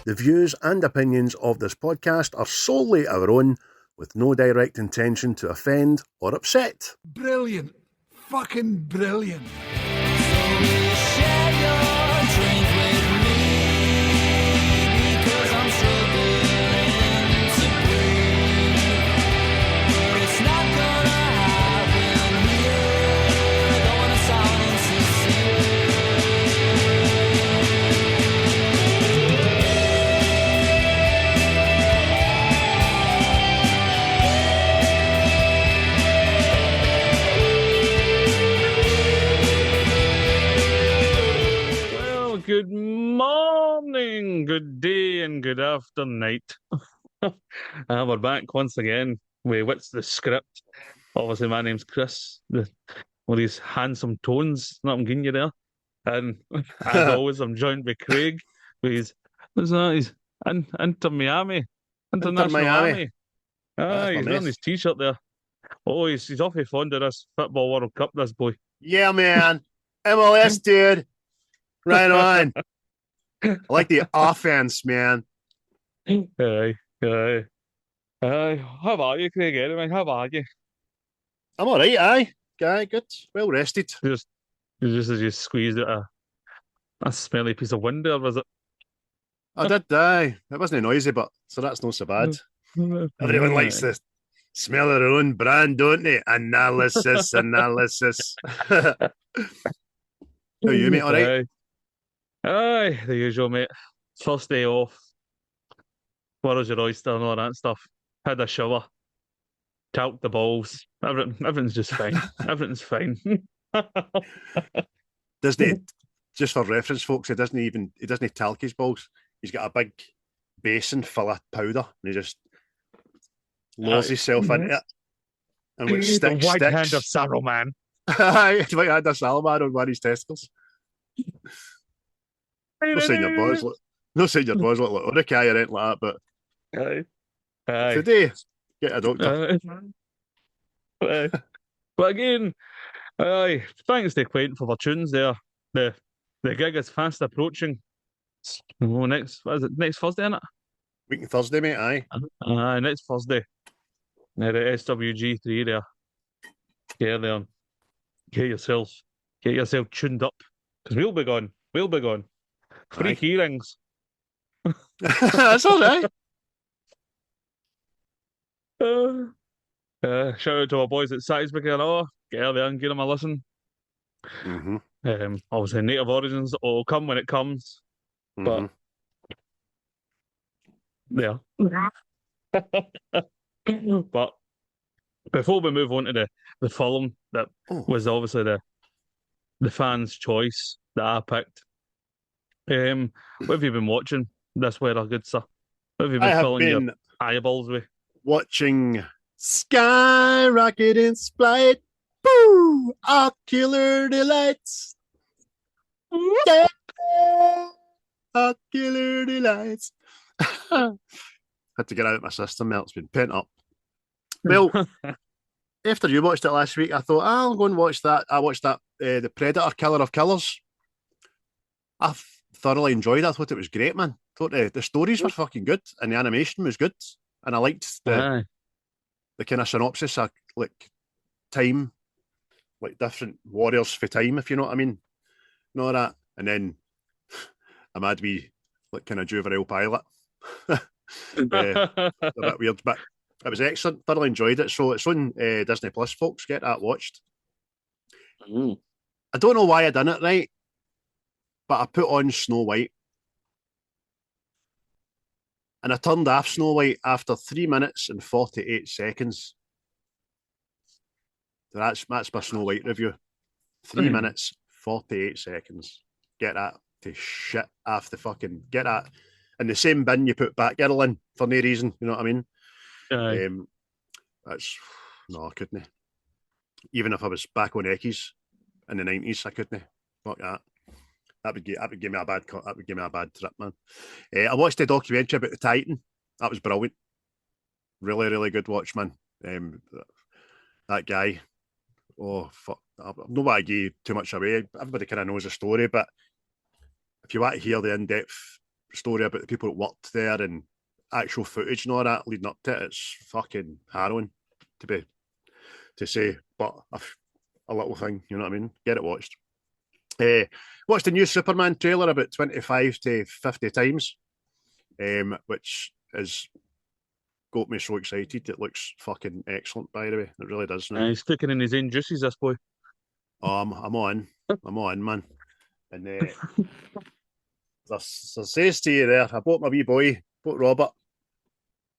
The views and opinions of this podcast are solely our own, with no direct intention to offend or upset. Brilliant. Fucking brilliant. Good morning, good day, and good after night. We're back once again with What's the Script. Obviously, my name's Chris, with these handsome tones that I'm giving you there. And as always, I'm joined by Craig, with his, what's that? He's Inter Miami, International Miami. Army. He's wearing his t-shirt there. Oh, he's awfully fond of this Football World Cup, this boy. Yeah, man. MLS, dude. Right on. I like the offense, man. Aye. How are you, Craig? Anyway, how are you? I'm all right, aye. Guy, good. Well rested. Just as you squeezed out a smelly piece of wind there, was it? I did, aye. It wasn't noisy, but so that's not so bad. Everyone likes the smell of their own brand, don't they? Analysis. How are you, mate? All right? Aye, the usual, mate. First day off. Where was your oyster and all that stuff? Had a shower. Talked the balls. Everything's just fine. Everything's fine. Just for reference, folks, he doesn't talc his balls. He's got a big basin full of powder and he just lures himself into it. And with The white hand of Saruman. Aye, the white hand of Saruman on one of his testicles. No saying your boys look like Urukai or anything like that, but today, get a doctor. But again, thanks to Quentin for the tunes there. The gig is fast approaching. Next Thursday, isn't it? Week and Thursday, mate, aye. Next Thursday. At the SWG3 there. Get there. Get yourself tuned up. Because we'll be gone. Free key rings. That's all right. Shout out to our boys at Salisbury and all. Get out there and give them a listen. Mm-hmm. Obviously, Native Origins will come when it comes. Mm-hmm. But yeah. But before we move on to the film that was obviously the fans' choice that I picked. What have you been watching this weather, good sir? What have you been filling your eyeballs with? Watching Skyrocket in Flight. Boo! Ocular delights. Yeah! Ocular delights. Had to get out of my system, it's been pent up. Well, after you watched it last week, I thought, I'll go and watch that. I watched that, The Predator, Killer of Killers. I thoroughly enjoyed it. I thought it was great, man. I thought the stories were fucking good and the animation was good. And I liked the kind of synopsis of like time, like different warriors for time, if you know what I mean. And all that. And then a mad wee, like kind of juvenile pilot. A bit weird, but it was excellent. Thoroughly enjoyed it. So it's on Disney Plus, folks. Get that watched. I don't know why I done it right, but I put on Snow White. And I turned off Snow White after 3 minutes and 48 seconds. So that's my Snow White review. 3 minutes, 48 seconds. Get that to shit off the fucking... Get that in the same bin you put Batgirl in for no reason. You know what I mean? That's... No, I couldn't. Even if I was back on Eckies in the 90s, I couldn't. Fuck that. That would give me a bad trip, man. I watched a documentary about the Titan. That was brilliant. Really, really good watch, man. That guy. Oh fuck! Nobody gave too much away. Everybody kind of knows the story, but if you want to hear the in-depth story about the people that worked there and actual footage and all that leading up to it. It's fucking harrowing to say, but a little thing, you know what I mean? Get it watched. Watched the new Superman trailer about 25 to 50 times, which has got me so excited. It looks fucking excellent, by the way. It really does. He's cooking in his own juices, this boy. Oh, I'm on, man. And I says to you there, I bought my wee boy, bought Robert,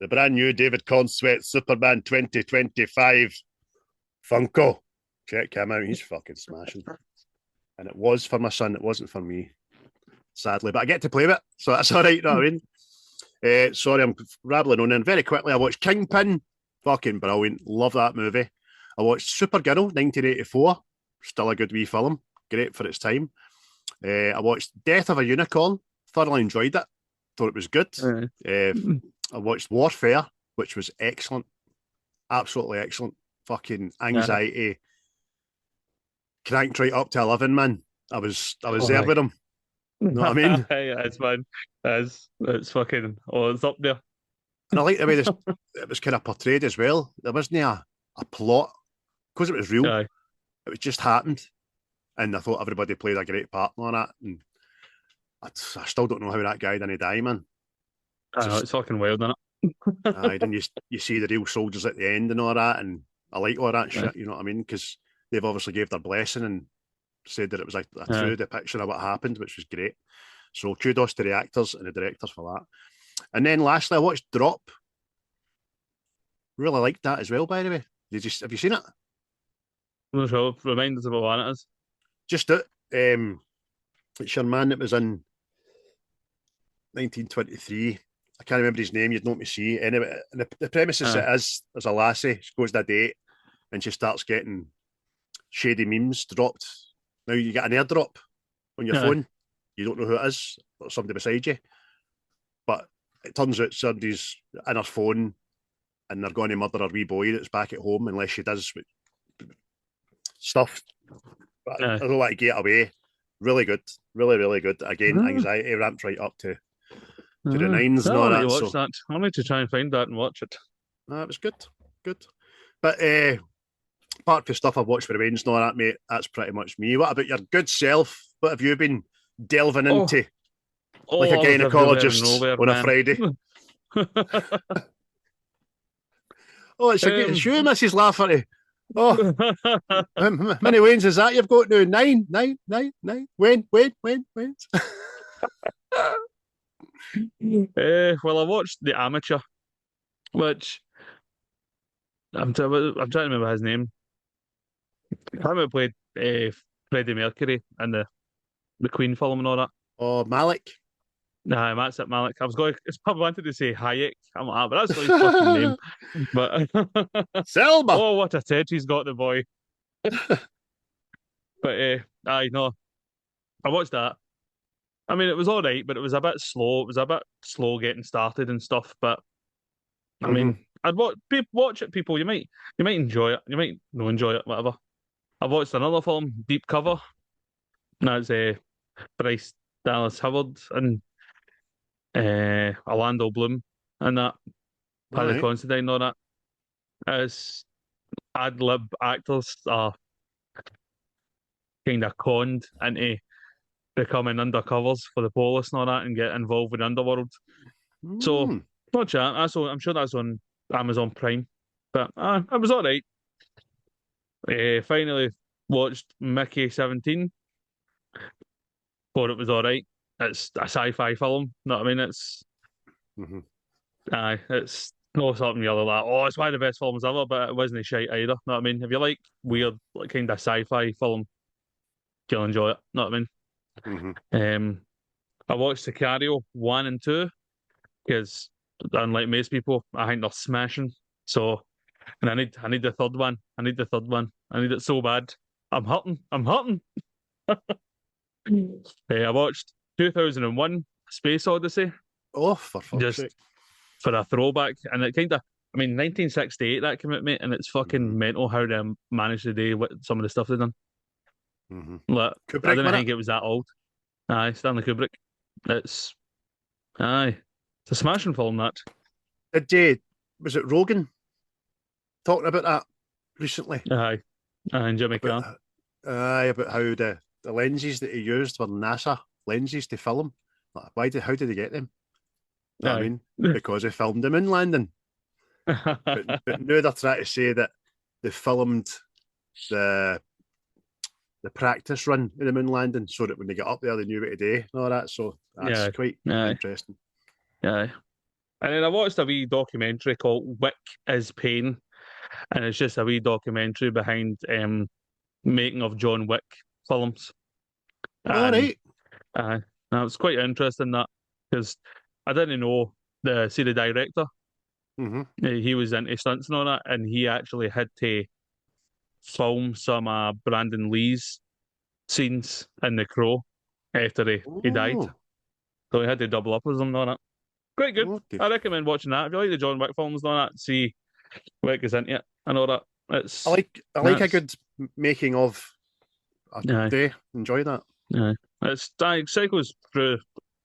the brand new David Consweat Superman 2025 Funko. Check him out, he's fucking smashing. And it was for my son, it wasn't for me, sadly. But I get to play with it, so that's all right, you know what I mean? Sorry, I'm rambling on. And very quickly, I watched Kingpin, fucking brilliant, love that movie. I watched Supergirl, 1984, still a good wee film, great for its time. I watched Death of a Unicorn, thoroughly enjoyed it, thought it was good. I watched Warfare, which was excellent, absolutely excellent. Fucking anxiety, cranked right up to 11, man. I was there with him. You know what I mean? Yeah, it's fun. It's fucking, it's up there. And I like the way it was kind of portrayed as well. There wasn't a plot, because it was real. Aye. It was just happened. And I thought everybody played a great part on that. And I still don't know how that guy didn't die, man. I know, it's fucking wild, isn't it? Aye, then you see the real soldiers at the end and all that, and I like all that shit, you know what I mean? Because they've obviously gave their blessing and said that it was a true depiction of what happened, which was great. So kudos to the actors and the directors for that. And then lastly, I watched Drop. Really liked that as well, by the way. Have you seen it? No, sure. Remind us about what it is. Just it. It's your man that was in 1923. I can't remember his name. You'd know me see. Anyway, and the premise is it is there's a lassie. She goes to a date and she starts getting shady memes dropped. Now you get an airdrop on your phone. You don't know who it is. Or somebody beside you. But it turns out somebody's in her phone and they're going to murder her wee boy that's back at home unless she does stuff. But I don't like to get away. Really good. Really, really good. Again, anxiety ramped right up to the nines and all that. Watch that. I need to try and find that and watch it. It was good. Good. But apart from stuff I've watched for Revenge and all that, mate, that's pretty much me. What about your good self? What have you been delving into? Like a gynecologist on a Friday. It's you, Mrs. Lafferty. Oh, how many wains is that you've got now? Nine. When? Well, I watched The Amateur, which I'm trying to remember his name. I can't remember who played Freddie Mercury in the Queen film and all that. Oh, Malik. Nah, that's it, Malik. I wanted to say Hayek. I'm like, but that's not his fucking name. But Selma. Oh, what a head he's got, the boy. But I watched that. I mean, it was all right, but it was a bit slow. It was a bit slow getting started and stuff. But I mean, I'd watch it. People, you might enjoy it. You might not enjoy it. Whatever. I watched another film, Deep Cover. And that's Bryce Dallas Howard and Orlando Bloom and that. Paddy Considine and all that. As ad-lib actors are kind of conned into becoming undercovers for the police and all that and get involved with the underworld. So, watch that. I'm sure that's on Amazon Prime. But it was all right. Finally watched Mickey 17. Thought it was all right. It's a sci-fi film. Know what I mean? It's it's not something you're like, oh, it's one of the best films ever, but it wasn't shite either. Know what I mean? If you like weird, like kind of sci-fi film, you'll enjoy it. Know what I mean? I watched Sicario 1 and 2 because, unlike most people, I think they're smashing. So, and I need the third one. I need it so bad. I'm hurting. I watched 2001: Space Odyssey. Oh, for fuck's sake. For a throwback, and it kind of, I mean, 1968 that came out, mate, and it's fucking mental how they managed to do some of the stuff they've done. Like, I didn't think it was that old. Stanley Kubrick. It's Aye. It's a smashing film, that. Was it Rogan talking about that recently? Aye. And Jimmy Carr. About about how the lenses that he used were NASA lenses to film. Like, how did he get them? You know what I Aye. mean? Because they filmed them in London. But now they're trying to say that they filmed the practice run in the moon landing so that when they get up there they knew what to do and all that. So that's Yeah. quite Aye. interesting. Aye. And then I watched a wee documentary called Wick is Pain, and it's just a wee documentary behind making of John Wick films. All And right. that was quite interesting, that, because I didn't know the director. Mm-hmm. He was into stunts and all that, and he actually had to film some Brandon Lee's scenes in The Crow after he died. Oh, So he had to double up as him and all that. Quite good. okay. I recommend watching that. If you like the John Wick films and all that, see Wick is into it and all that. It's I like a good making of a day. Enjoy that. Yeah, it cycles through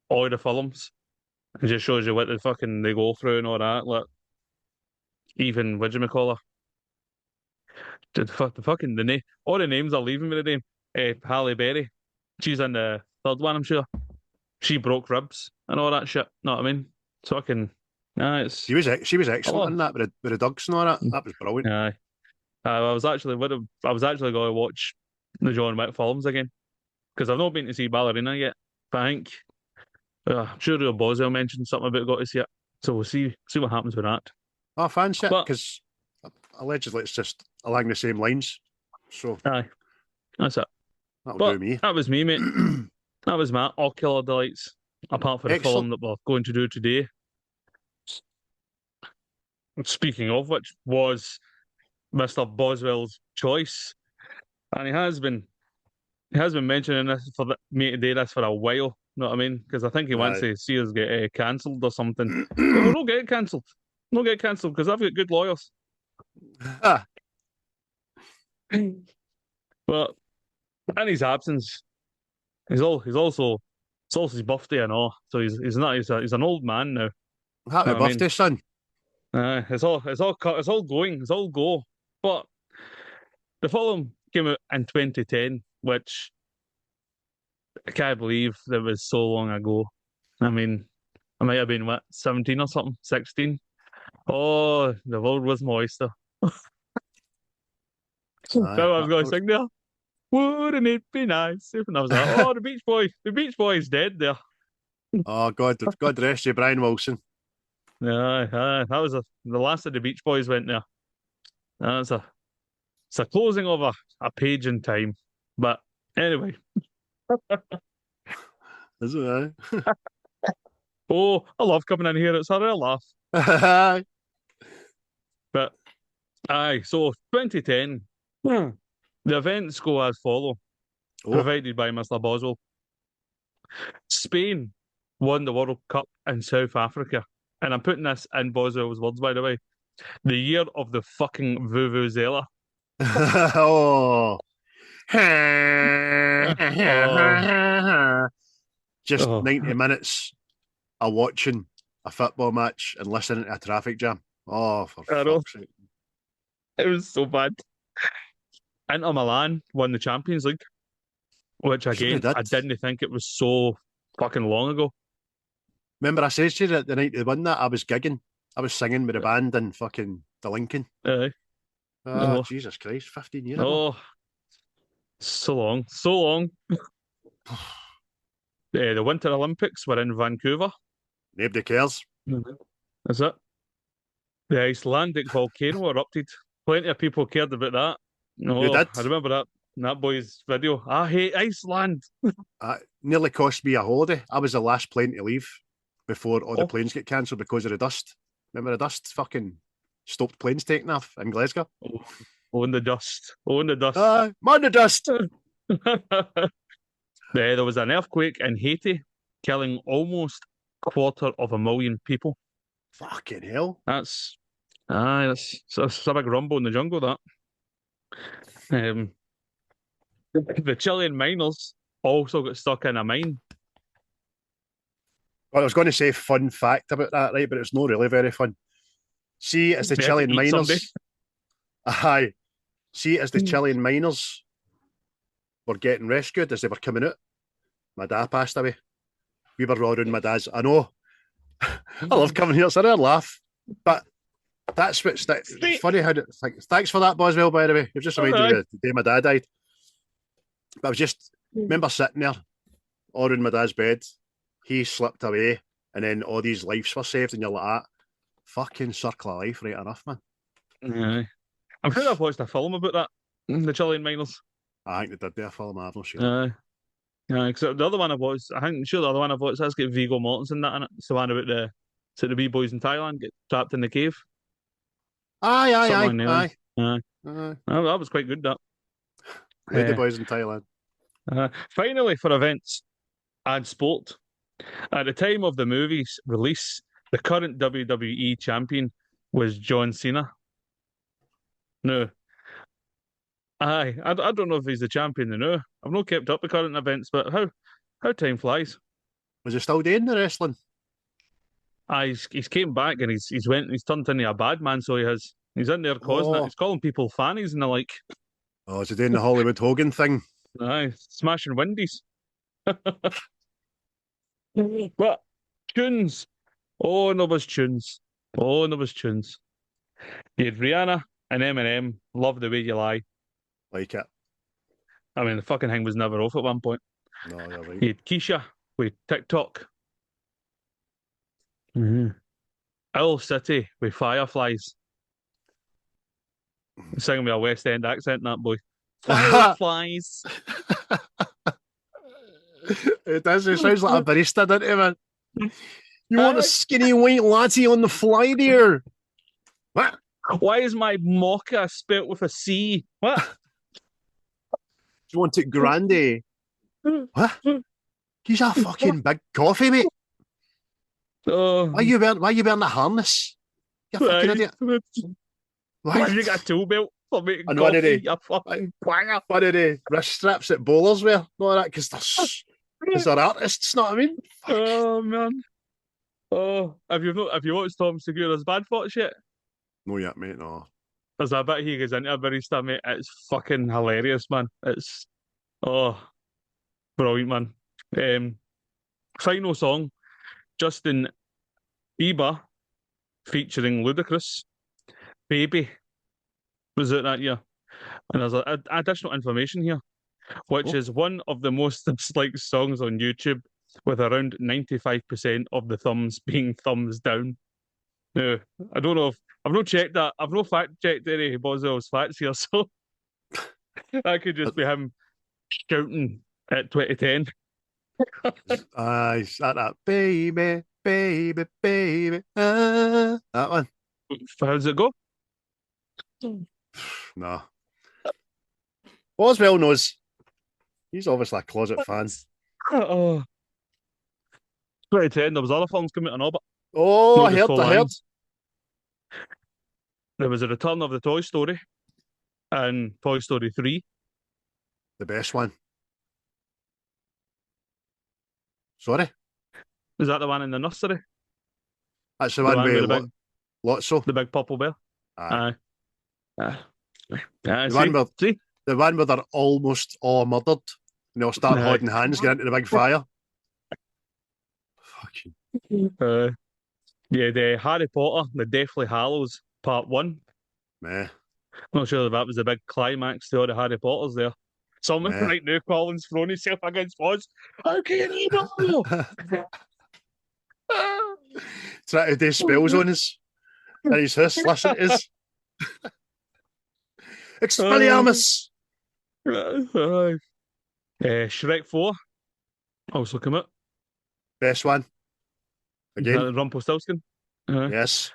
all the films. It just shows you what the fucking they go through and all that. Like, even what do you call her? All the names are leaving me today. Halle Berry. She's in the third one, I'm sure. She broke ribs and all that shit. Know what I mean? So I can. Nah, it's. She was I excellent love. in that with the ducks and all that. That was brilliant. Aye. I was actually going to watch the John Wick films again because I've not been to see Ballerina yet. But I think I'm sure Real Boswell mentioned something about got to see it. So we'll see what happens with that. I fancy it But because allegedly it's just along the same lines. So aye, that's it. that'll But do me. that was me, mate. That was my ocular delights. Apart from the Excellent. film that we're going to do today. Speaking of which, was Mr. Boswell's choice, and he has been mentioning this for me to do this for a while. You know what I mean? Because I think he wants Aye. to see us get cancelled or something. But we'll not get cancelled. Not get cancelled because I've got good lawyers. But in his absence, he's also it's also his birthday and all. So he's not he's an old man now. Happy Know what I mean? birthday, son. It's all going, it's all go. But the film came out in 2010, which I can't believe that was so long ago. I mean, I might have been what, 17 or something, 16. Oh, the world was my oyster. That Aye. I was going to sing there. Wouldn't it be nice if? And I was like, oh, the Beach Boy is dead there. Oh God rest you, Brian Wilson. Yeah, that was the last of the Beach Boys went there. That's it's a closing of a page in time. But anyway, Is it? oh, I love coming in here. It's a real laugh. Aye. But aye, so 2010, the events go as follow, Oh. provided by Mr. Boswell. Spain won the World Cup in South Africa. And I'm putting this in Boswell's words, by the way. The year of the fucking Vuvuzela. Oh. Just Oh. 90 minutes of watching a football match and listening to a traffic jam. Oh, for I know. fuck's sake. It was so bad. Inter Milan won the Champions League, which again, did. I didn't think it was so fucking long ago. Remember I said to you that the night they won that, I was gigging. I was singing with the band in fucking the Lincoln. Aye. Oh, Oh. Jesus Christ, 15 years ago. Oh, so long, so long. The Winter Olympics were in Vancouver. Nobody cares. Is it? The Icelandic volcano erupted. Plenty of people cared about that. You Oh, did? I remember that boy's video. I hate Iceland. Nearly cost me a holiday. I was the last plane to leave before all the planes get cancelled because of the dust. Remember the dust? Fucking stopped planes taking off in Glasgow. Oh, in the dust. Oh, in the dust. Man, the dust. There was an earthquake in Haiti, killing almost 250,000 people. Fucking hell. That's a big rumble in the jungle, that. The Chilean miners also got stuck in a mine. Well, I was going to say fun fact about that, right? But it's not really very fun. See, as the They had to Chilean eat somebody. miners, aye. See, as the Chilean miners were getting rescued as they were coming out, my dad passed away. We were all around my dad's. I know. I love coming here. It's a rare laugh, but that's what's it's funny how. Thanks for that, Boswell. By the way, you've just reminded me of the day my dad died. But I was just remember sitting there, all around my dad's bed. He slipped away, and then all these lives were saved, and you're like, that fucking circle of life, right enough, man. Yeah. I'm sure I've watched a film about that. The Chilean miners. I think they did do a film. I'm not sure. Yeah, because the other one I've watched, I'm sure the other one I've watched has got Viggo Mortensen that in it. It's the one about the wee boys in Thailand get trapped in the cave. Aye. That was quite good, that. Lady boys in Thailand. Finally, for events and sport. At the time of the movie's release, the current WWE champion was John Cena. No. Aye, I don't know if he's the champion now. I've not kept up with current events, but how time flies. Was he still doing the wrestling? Aye, he's came back and he's turned into a bad man, so he has. He's in there causing it. He's calling people fannies and the like. Oh, is he doing the Hollywood Hogan thing? Aye, smashing windies. But tunes. Oh, no was tunes. Oh, no was tunes. You had Rihanna and Eminem, Love the Way You Lie. Like it. I mean, the fucking thing was never off at one point. No, you're right. You had Keisha with TikTok. Mm-hmm. Owl City with Fireflies. Singing with a West End accent, that boy. Fireflies. It does. It sounds like a barista, doesn't it, man? You want a skinny white latte on the fly, dear? What? Why is my mocha spelt with a C? What? Do you want it grande? What? He's a fucking big coffee, mate. Oh. Why you wearing a harness? You fucking idiot. Why have you got a tool belt for making And coffee? You fucking clanger. One of the wrist straps that bowlers wear. No, that because they're artists, know what I mean? Oh man. Oh, have you watched Tom Segura's Bad Thoughts yet? No yet, mate, no. There's a bit he goes into a barista, mate. It's fucking hilarious, man. It's brilliant, man. Final song, Justin Bieber featuring Ludacris, Baby, was it that year? And there's additional information here, which is one of the most disliked songs on YouTube, with around 95% of the thumbs being thumbs down. Now, I don't know if I've not checked that. I've not fact checked any Boswell's facts here, so that could just be him shouting at 2010. Aye, that baby, baby, baby. That one. How does it go? No. Boswell knows. He's obviously a closet fan. Oh. 2010, there was other films coming out and all, but Oh, I heard. There was a return of the Toy Story and Toy Story 3. The best one. Sorry? Is that the one in the nursery? That's the one with Lotso. The big purple bear? Aye. See? The one where they're almost all murdered and they'll start holding hands, get into the big fire. Fucking. Yeah, the Harry Potter, The Deathly Hallows, Part 1. Meh. I'm not sure that was the big climax to all the Harry Potters there. Someone right now, Colin's thrown himself against Oz. How can he know? Try to do spells on us. And he's his, listen to us. Expelliarmus! Shrek 4 also come out. Best one. Again. Rumpelstiltskin. Yes.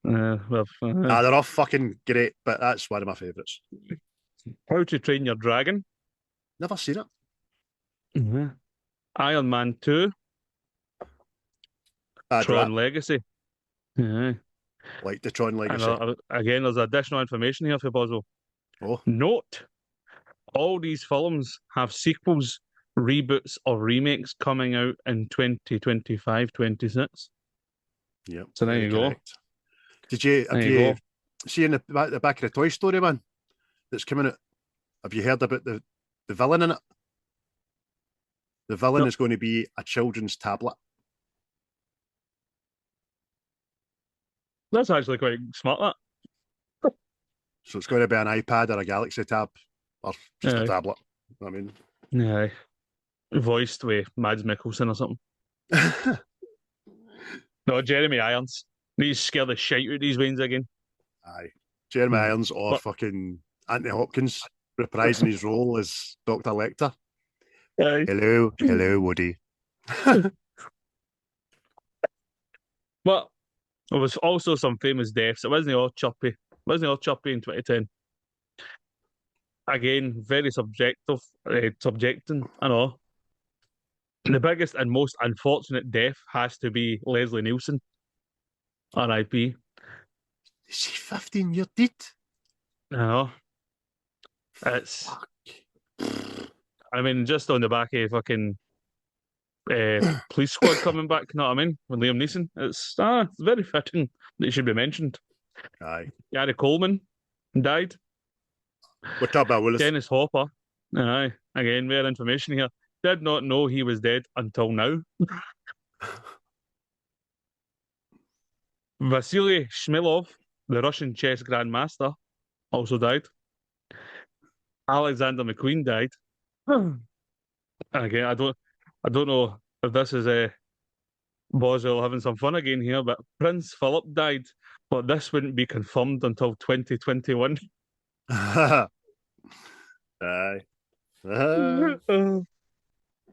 Well, they're all fucking great, but that's one of my favourites. How to Train Your Dragon. Never seen it. Iron Man 2. Tron Legacy. Like the Tron Legacy. And, again, there's additional information here for Boswell. Oh. Note, all these films have sequels reboots or remakes coming out in 2025, 26. Yep. So there you go. Have you seen the back of the Toy Story, man? That's coming out. Have you heard about the villain in it? The villain is going to be a children's tablet. That's actually quite smart, that. So it's going to be an iPad or a Galaxy Tab or just a tablet. I mean, yeah, voiced with Mads Mikkelsen or something. No, Jeremy Irons. He's scared the shite out of these Waynes again. Aye, Jeremy Irons or fucking Anthony Hopkins reprising his role as Dr. Lecter. Aye. Hello, Woody. But there was also some famous deaths. It wasn't all choppy. It wasn't all choppy in 2010. Again, very subjecting, I know. The biggest and most unfortunate death has to be Leslie Nielsen, R.I.P. Is he 15-year deed? I know. It's. Fuck. I mean, just on the back of fucking Police Squad coming back, you know what I mean? With Liam Neeson. It's very fitting that it should be mentioned. Aye. Gary Coleman died. We're talking about Willis. Dennis Hopper. Aye. Again, rare information here. Did not know he was dead until now. Vasily Shmilov, the Russian chess grandmaster, also died. Alexander McQueen died. Again, I don't know if this is Boswell having some fun again here, but Prince Philip died, but this wouldn't be confirmed until 2021. Aye.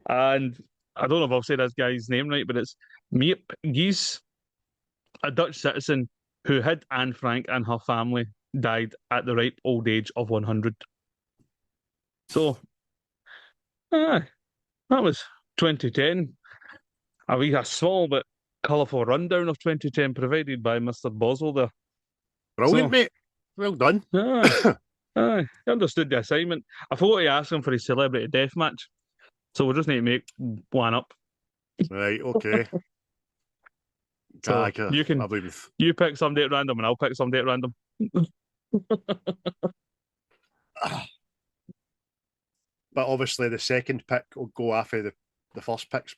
And I don't know if I'll say this guy's name right, but it's Miep Gies, a Dutch citizen who had Anne Frank and her family, died at the ripe old age of 100. So, that was 2010. A small but colourful rundown of 2010 provided by Mr. Boswell there. Brilliant, mate. Well done. He understood the assignment. I forgot to ask him for his celebrity death match, so we'll just need to make one up. Right, okay. So you pick somebody at random and I'll pick somebody at random. But obviously the second pick will go after the first pick.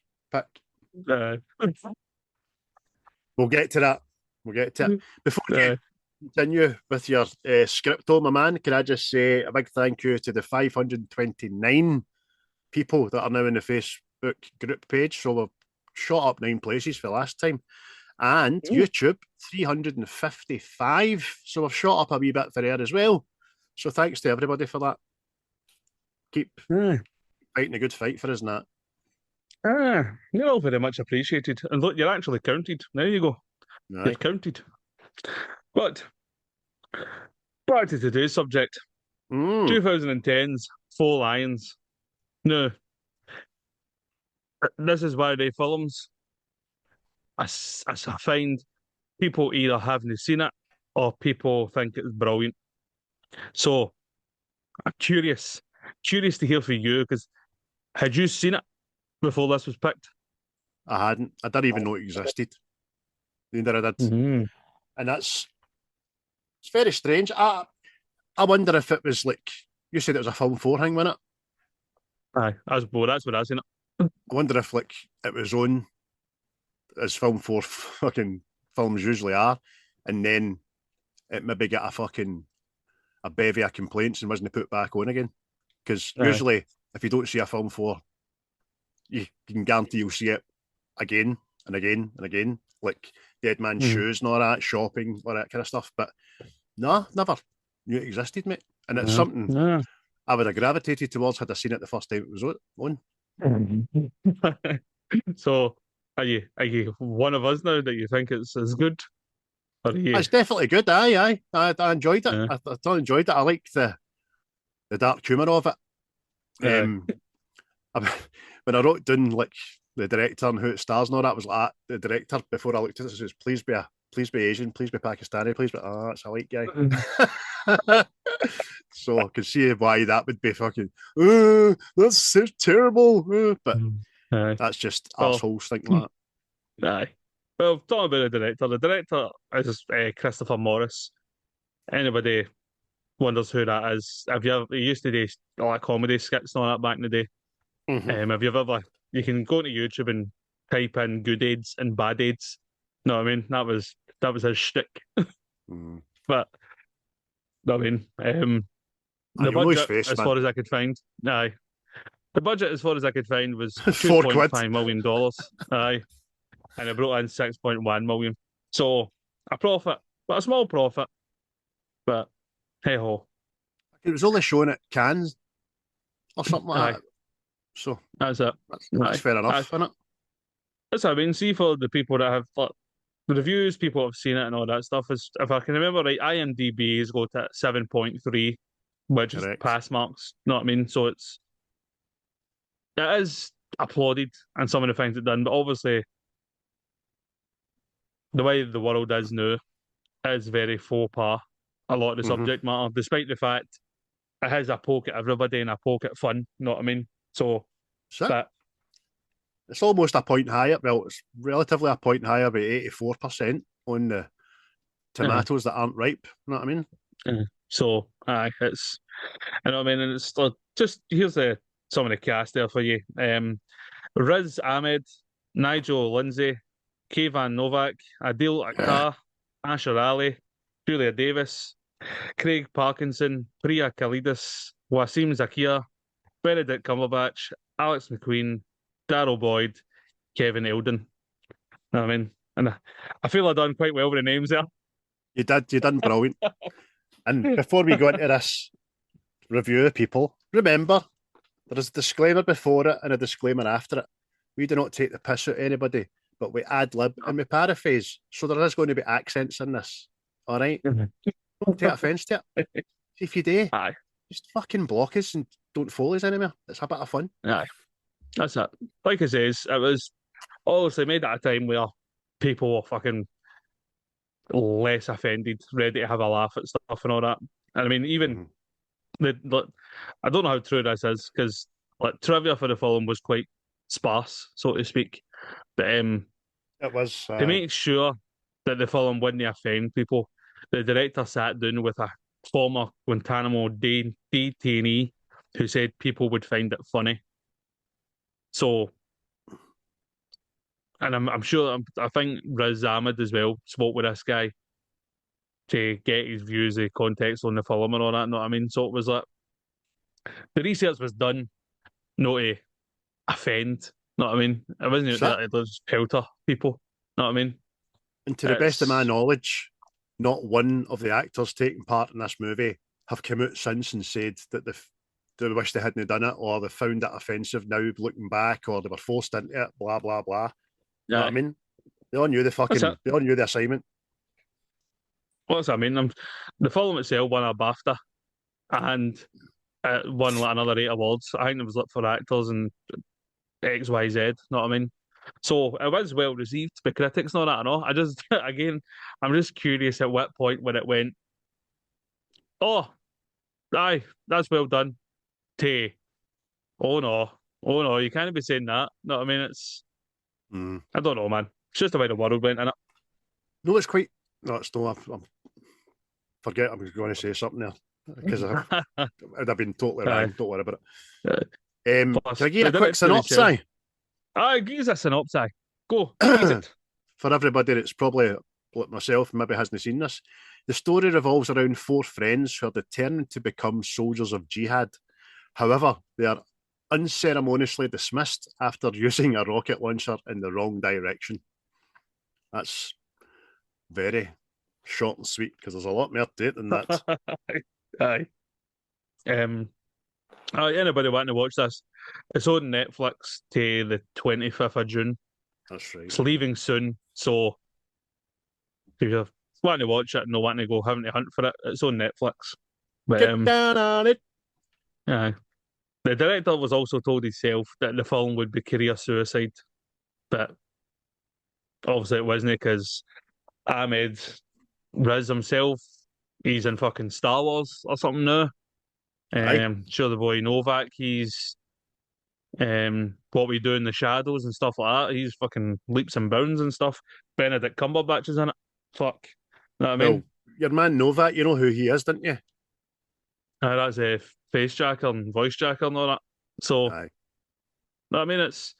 We'll get to that. Before we continue with your script, my man, can I just say a big thank you to the 529 people that are now in the Facebook group page. So we've shot up 9 places for last time. And YouTube, 355. So we've shot up a wee bit for there as well. So thanks to everybody for that. Keep fighting a good fight for us and that. You're all very much appreciated. And look, you're actually counted. There you go. Aye. You're counted. But back to today's subject. 2010's Four Lions. Now, this is why they films. As I find people either haven't seen it or people think it's brilliant. So I'm curious to hear from you, because had you seen it before this was picked? I hadn't. I didn't even know it existed. Neither I did. And it's very strange. I wonder if it was like, you said it was a film 4 thing, wasn't it? Aye, that's what I seen it. I wonder if like it was on as film 4 fucking films usually are, and then it maybe get a bevy of complaints and wasn't put back on again. Because usually if you don't see a film 4, you can guarantee you'll see it again and again and again, like Dead Man's Shoes and all that, shopping, all that kind of stuff. But no, never knew it existed, mate. And it's something I would have gravitated towards had I seen it the first time it was on. So are you one of us now that you think it's as good? It's definitely good. Aye. I enjoyed it. I thoroughly enjoyed it. I like the dark humour of it. When I wrote down like the director and who it stars and all that, was like the director before I looked at it, says please be a please be Asian, please be Pakistani, please be it's a white guy. So I can see why that would be fucking that's terrible. But that's just arseholes thinking like that. Aye. Well, talking about the director is Christopher Morris. Anybody wonders who that is? Have you ever, he used to do like comedy skits and all that back in the day. Have you ever, you can go to YouTube and type in good aids and bad aids. No, I mean, that was his shtick. But, I mean, the budget, as far as I could find, the budget, as far as I could find, was $2.5 million. Aye. And it brought in 6.1 million. So, a profit, but a small profit. But, hey ho. It was only shown at Cannes or something like that. So, that's it. That's fair enough, isn't it? That's what I mean. See, for the people that have the reviews, people have seen it and all that stuff. Is, if I can remember right, IMDb is got at 7.3, which is pass marks. You know what I mean? So it is applauded and some of the things it done, but obviously the way the world is now is very faux pas. A lot of the subject matter, despite the fact it has a poke at everybody and a poke at fun. You know what I mean? So it's almost a point higher. Well, it's relatively a point higher, about 84% on the tomatoes that aren't ripe. You know what I mean? So, it's, you know what I mean? And it's just, here's some of the cast there for you. Riz Ahmed, Nigel Lindsay, Kayvan Novak, Adeel Akhtar, Arsher Ali, Julia Davis, Craig Parkinson, Preeya Kalidas, Wasim Zakir, Benedict Cumberbatch, Alex MacQueen, Darryl Boyd, Kevin Eldon. You know what I mean? And I feel I've done quite well with the names there. You done brilliant. And before we go into this review of people, remember, there is a disclaimer before it and a disclaimer after it. We do not take the piss out of anybody, but we ad-lib and we paraphrase. So there is going to be accents in this. All right? Don't take offence to it. If you do, just fucking block us and don't follow us anymore. It's a bit of fun. Aye. That's it. Like I says, it was obviously made at a time where people were fucking less offended, ready to have a laugh at stuff and all that. And I mean, even I don't know how true this is because trivia for the film was quite sparse, so to speak. But it was to make sure that the film wouldn't offend people, the director sat down with a former Guantanamo detainee who said people would find it funny. So, and I'm sure, I think Riz Ahmed as well spoke with this guy to get his views, the context on the film and all that, you know what I mean? So it was like, the research was done not to offend, you know what I mean? It wasn't to just pelter people, you know what I mean? And to the best of my knowledge, not one of the actors taking part in this movie have come out since and said that they wish they hadn't done it, or they found it offensive now looking back, or they were forced into it, blah, blah, blah. You know what I mean? They all knew they all knew the assignment. What's that mean? The film itself won a BAFTA and won another 8 awards. I think it was for actors and XYZ, you know what I mean? So it was well received by critics, not that I know. I just, again, I'm just curious at what point when it went, oh, aye, that's well done. Oh no, you can't be saying that. No, I mean, it's, I don't know, man. It's just the way the world went, innit? No, it's quite, no, it's not, forget I was going to say something there, because I'd have been totally wrong, don't worry about it. Can I give a quick synopsis? Give us a synopsis. Go. For everybody that's probably, like myself, maybe hasn't seen this, the story revolves around 4 friends who are determined to become soldiers of Jihad. However, they are unceremoniously dismissed after using a rocket launcher in the wrong direction. That's very short and sweet because there's a lot more to it than that. Aye. Anybody wanting to watch this? It's on Netflix to the 25th of June. That's right. It's leaving soon, so if you're wanting to watch it and not wanting to go having to hunt for it, it's on Netflix. But, get down on it. Aye. The director was also told himself that the film would be career suicide, but obviously it wasn't because Ahmed Riz himself, he's in fucking Star Wars or something now. Aye. Sure, the boy Novak, he's what we do in the shadows and stuff like that. He's fucking leaps and bounds and stuff. Benedict Cumberbatch is in it. Fuck. Know what I Well, mean? your man Novak, you know who he is, didn't you? That's a face jacker and voice jacker and all that. So, Aye. know what I mean? It's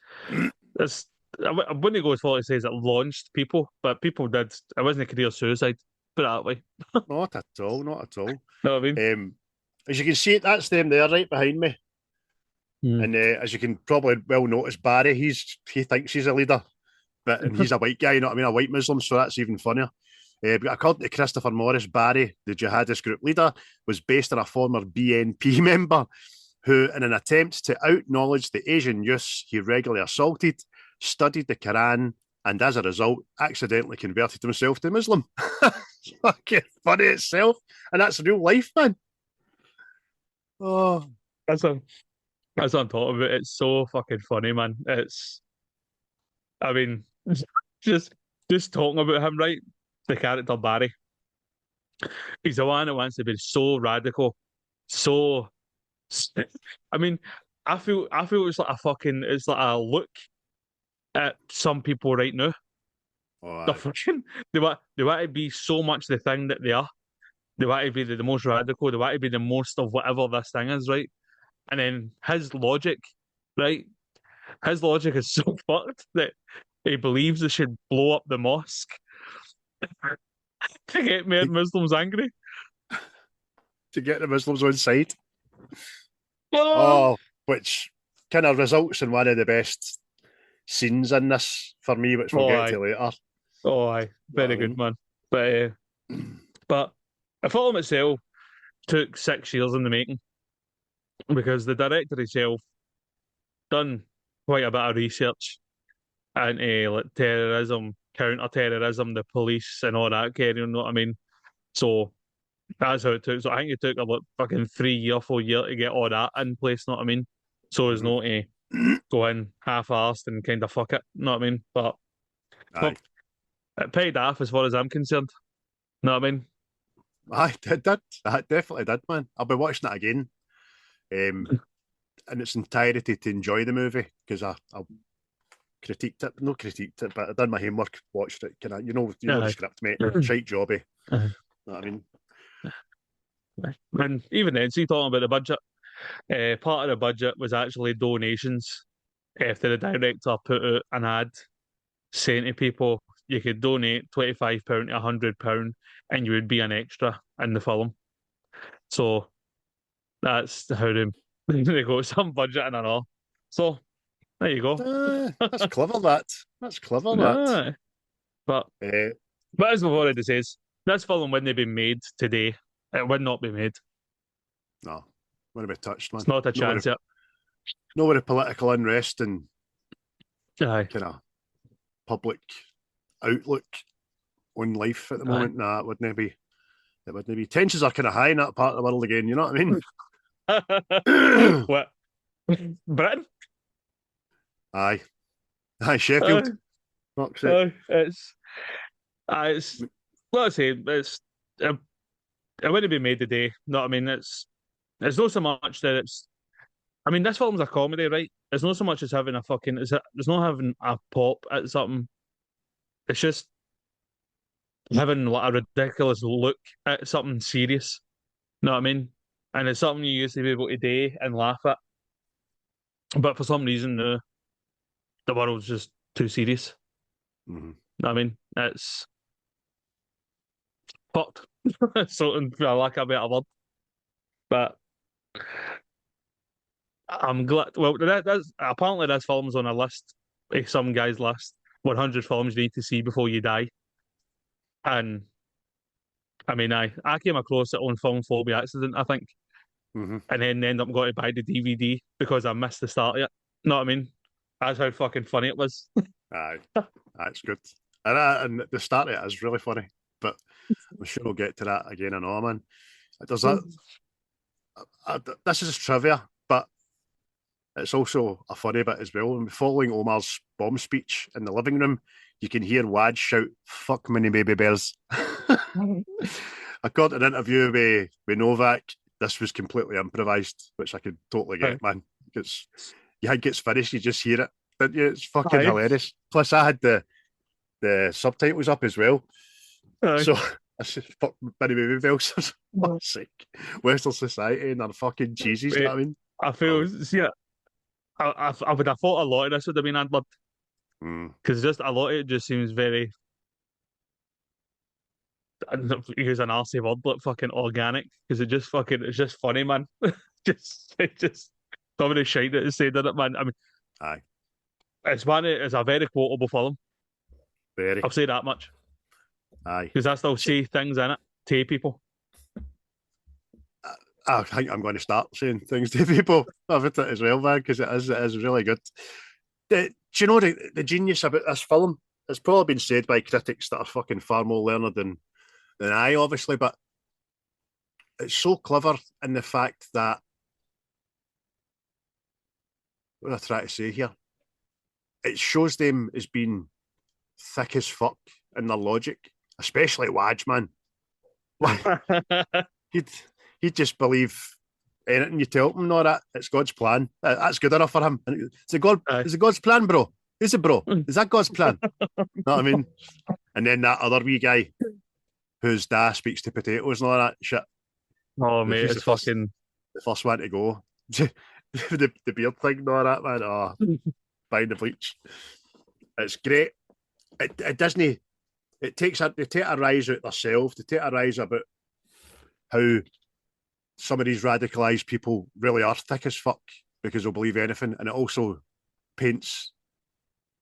I wouldn't go as far as to say it launched people, but people did. It wasn't a career suicide, put it that way. Not at all, not at all. Know what I mean? As you can see, that's them there right behind me. Mm. And as you can probably well notice, Barry, he thinks he's a leader, and he's a white guy, you know what I mean, a white Muslim, so that's even funnier. But according to Christopher Morris, Barry, the jihadist group leader, was based on a former BNP member who, in an attempt to acknowledge the Asian youths he regularly assaulted, studied the Quran and, as a result, accidentally converted himself to Muslim. Fucking funny itself. And that's real life, man. Oh, That's on that's on top of it. It's so fucking funny, man. I mean, just just talking about him, right? The character Barry. He's the one who wants to be so radical, so. I mean, I feel it's like a look at some people right now. oh They're fucking they want to be so much the thing that they are. They want to be the most radical. They want to be the most of whatever this thing is, right? And then his logic, right? His logic is so fucked that he believes they should blow up the mosque to get Muslims angry. to get the Muslims on side. Oh, Oh, which kind of results in one of the best scenes in this for me, which we'll get aye, to later. aye, You know what very I good mean? man. But the film itself took 6 years in the making because the director himself done quite a bit of research into like terrorism, counter-terrorism, the police, and all that. You know what I mean? So that's how it took. So I think it took about fucking 3 year, 4 year to get all that in place. Know what I mean? So it's not to go in half-assed and kind of fuck it. Know what I mean? But Aye. well, it paid off as far as I'm concerned. Know what I mean? Aye, it did. I definitely did, man. I'll be watching it again in its entirety to enjoy the movie because I critiqued it, not critiqued it, but I done my homework, watched it. Kind of, you know the Aye. script, mate. Shite jobby. Aye. Know what I mean? And even then, see, talking about the budget, part of the budget was actually donations. After the director put out an ad saying to people, you could donate £25 to £100 and you would be an extra in the film. So that's how they got some budget and all. So there you go. That's clever. That's clever. That. Aye. But Uh, but as we've already said, this film wouldn't be made today. It would not be made. no, want to be touched, man. It's not a chance yet. No, with the political unrest and Aye. kind of public outlook on life at the moment. Nah, it wouldn't be. It wouldn't be. Tensions are kind of high in that part of the world again. You know what I mean? What? Britain? Aye, aye, Sheffield. Fuck's sake. It's let's say it wouldn't be made today. No, I mean it's not so much that it's. I mean, this film's a comedy, right? It's not so much as having a fucking. It's not having a pop at something. It's just having like a ridiculous look at something serious. Know what I mean? And it's something you used to be able to do and laugh at. But for some reason, the world's just too serious. Mm-hmm. Know what I mean? It's fucked. So, for lack of a better word. But I'm glad. Well, that's apparently this film's on a list, some guy's list, 100 films you need to see before you die. And I mean, I came across it on film for by accident, I think, Mm-hmm. and then ended up going to buy the DVD because I missed the start of it. Know what I mean? That's how fucking funny it was. Aye, that's good. And the start of it is really funny, but I'm sure we'll get to that again and all, man. There's that. This is trivia, but it's also a funny bit as well. And following Omar's bomb speech in the living room, you can hear Wad shout, "Fuck many baby bears." I caught an interview with Novak. This was completely improvised, which I could totally get, man. Because you think it's finished, you just hear it. Didn't you? It's fucking hilarious. Plus, I had the subtitles up as well. So I said, "Fuck many baby bears." Fuck's sake. Western society and their fucking cheeses, you know what I mean? I feel, see, I would have thought a lot of this would have been ad-libbed. Because just a lot of it just seems very, I don't know if you use an arsey word, but fucking organic. Because it's just funny, man. It just, some of the shit that is said in it, man. I mean, aye. It's a very quotable film. Very. I'll say that much. Aye. Because I still say things in it to people. I think I'm going to start saying things to people about it as well, man, because it is really good. Do you know the genius about this film? It's probably been said by critics that are fucking far more learned than I, obviously, but it's so clever in the fact that, what am I trying to say here? It shows them as being thick as fuck in their logic, especially Waj, man. He'd just believe anything you tell him and all that. It's God's plan. That's good enough for him. Is it God's plan, bro? Is it, bro? Is that God's plan? Know what I mean? And then that other wee guy whose dad speaks to potatoes and all that shit. Oh, mate, it's fucking... The first one to go. the beard thing and all that, man. Oh, buying the bleach. It's great. It doesn't... They take a rise out themselves. They take a rise about how some of these radicalised people really are thick as fuck because they'll believe anything. And it also paints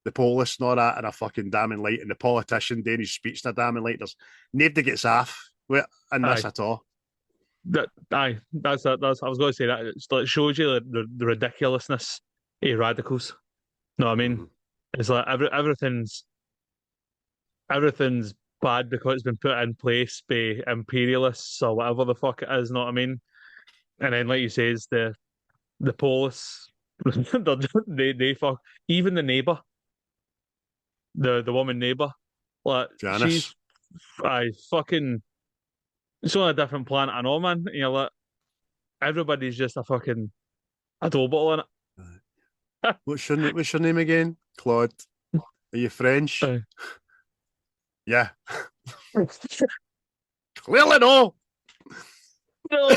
the police and all that in a fucking damning light, and the politician doing his speech in a damning light. There's nobody gets off in this at all. That's I was going to say that. It shows you the ridiculousness of radicals. No, I mean, it's like everything's bad because it's been put in place by imperialists or whatever the fuck it is. Know what I mean? And then, like you say, the police, they fuck even the neighbour, the woman neighbour, like Janice. she's fucking. It's on a different planet, I know, man. You know, like everybody's just a fucking adobo in it. What's your name again? Claude. Are you French? Yeah. Clearly no. No.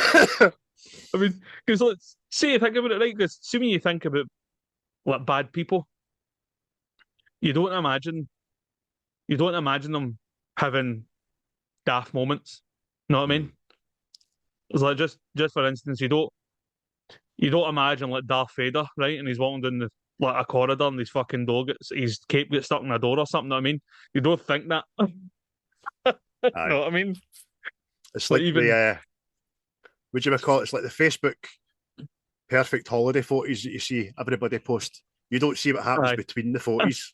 I mean, because let's say you think about it, right? Because assuming you think about like bad people, you don't imagine them having daft moments. Know what I mean? It's like just for instance, you don't imagine like Darth Vader, right? And he's walking down a corridor and his fucking door his cape gets stuck in a door or something. Know what I mean? You don't think that. Know what I mean? It's like even would you call it? It's like the Facebook perfect holiday photos that you see everybody post. You don't see what happens between the photos.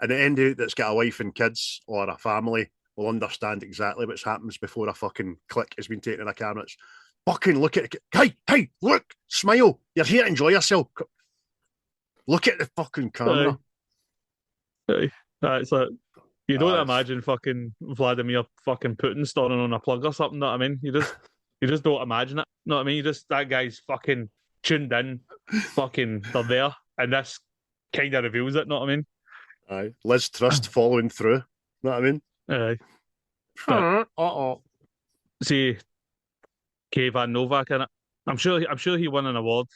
And the end that's got a wife and kids or a family will understand exactly what happens before a fucking click has been taken in a camera. It's fucking look at it. Hey, look, smile. You're here to enjoy yourself. Look at the fucking camera. It's like you don't imagine fucking Vladimir fucking Putin standing on a plug or something. Know what I mean? You just don't imagine it. Know what I mean? That guy's fucking tuned in. Fucking they're there, and this kind of reveals it. Know what I mean? Aye, Liz Trust following through. Know what I mean? See, Kayvan Novak in it. I'm sure he won an award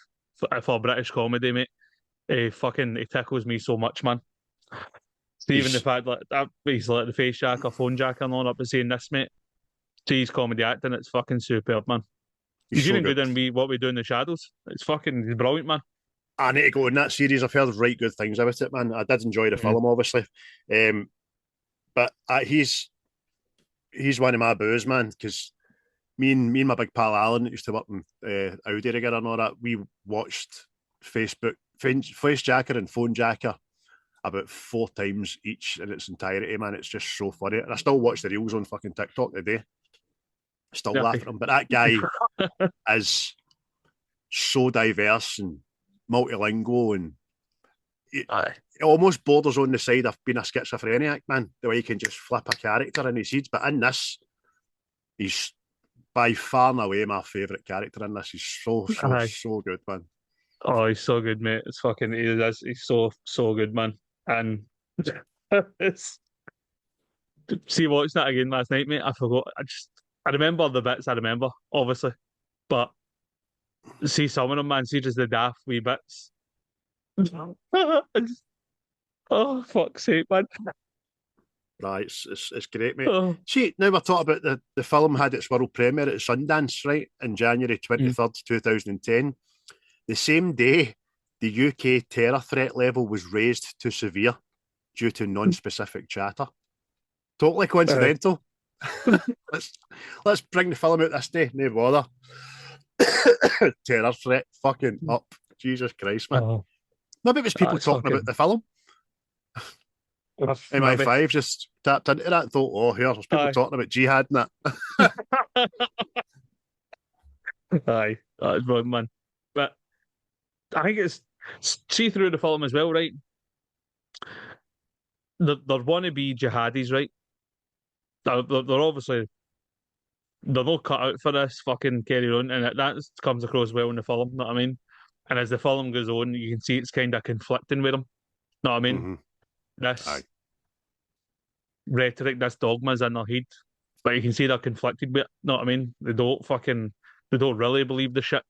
for British comedy, mate. He tickles me so much, man. See, even the fact that he's like the face jack or phone jack and all up and saying this, mate. See, his comedy acting, it's fucking superb, man. He's even good in What We Do in the Shadows. He's brilliant, man. I need to go in that series. I've heard right good things about it, man. I did enjoy the film, obviously. But he's one of my boos, man, because me and my big pal Alan that used to work in Audi together and all that, we watched Face Jacker and Phone Jacker about 4 times each in its entirety, man. It's just so funny. And I still watch the reels on fucking TikTok today. Still laughing at him. But that guy is so diverse and multilingual, and Aye. it almost borders on the side of being a schizophrenic, man. The way he can just flip a character in his head. But in this, he's by far and away my favourite character in this. He's so good, man. Oh, he's so good, mate. It's fucking he's so good, man. And it's see watching that again last night, mate. I forgot. I remember the bits I remember, obviously, but see some of them, man. See just the daft wee bits. Oh, fuck's sake, man. Right, it's great, mate. Oh. See, now we're talking about the film had its world premiere at Sundance, right, in January 23rd, 2010. The same day, the UK terror threat level was raised to severe due to non-specific chatter. Totally coincidental. Let's bring the film out this day, no bother. Terror threat fucking up. Jesus Christ, man. Oh. Maybe it was people talking about the film. MI5 just tapped into that and thought, oh, here's people talking about Jihad and that. Aye, that's brilliant, man. But I think it's see through the film as well, right? There want to be jihadis, right? They're obviously they're not cut out for this fucking carry on, and that comes across well in the film. Know what I mean? And as the film goes on, you can see it's kind of conflicting with them. Know what I mean? Mm-hmm. This rhetoric, this dogma's in their head, but you can see they're conflicted with it. Know what I mean? They don't really believe the shit.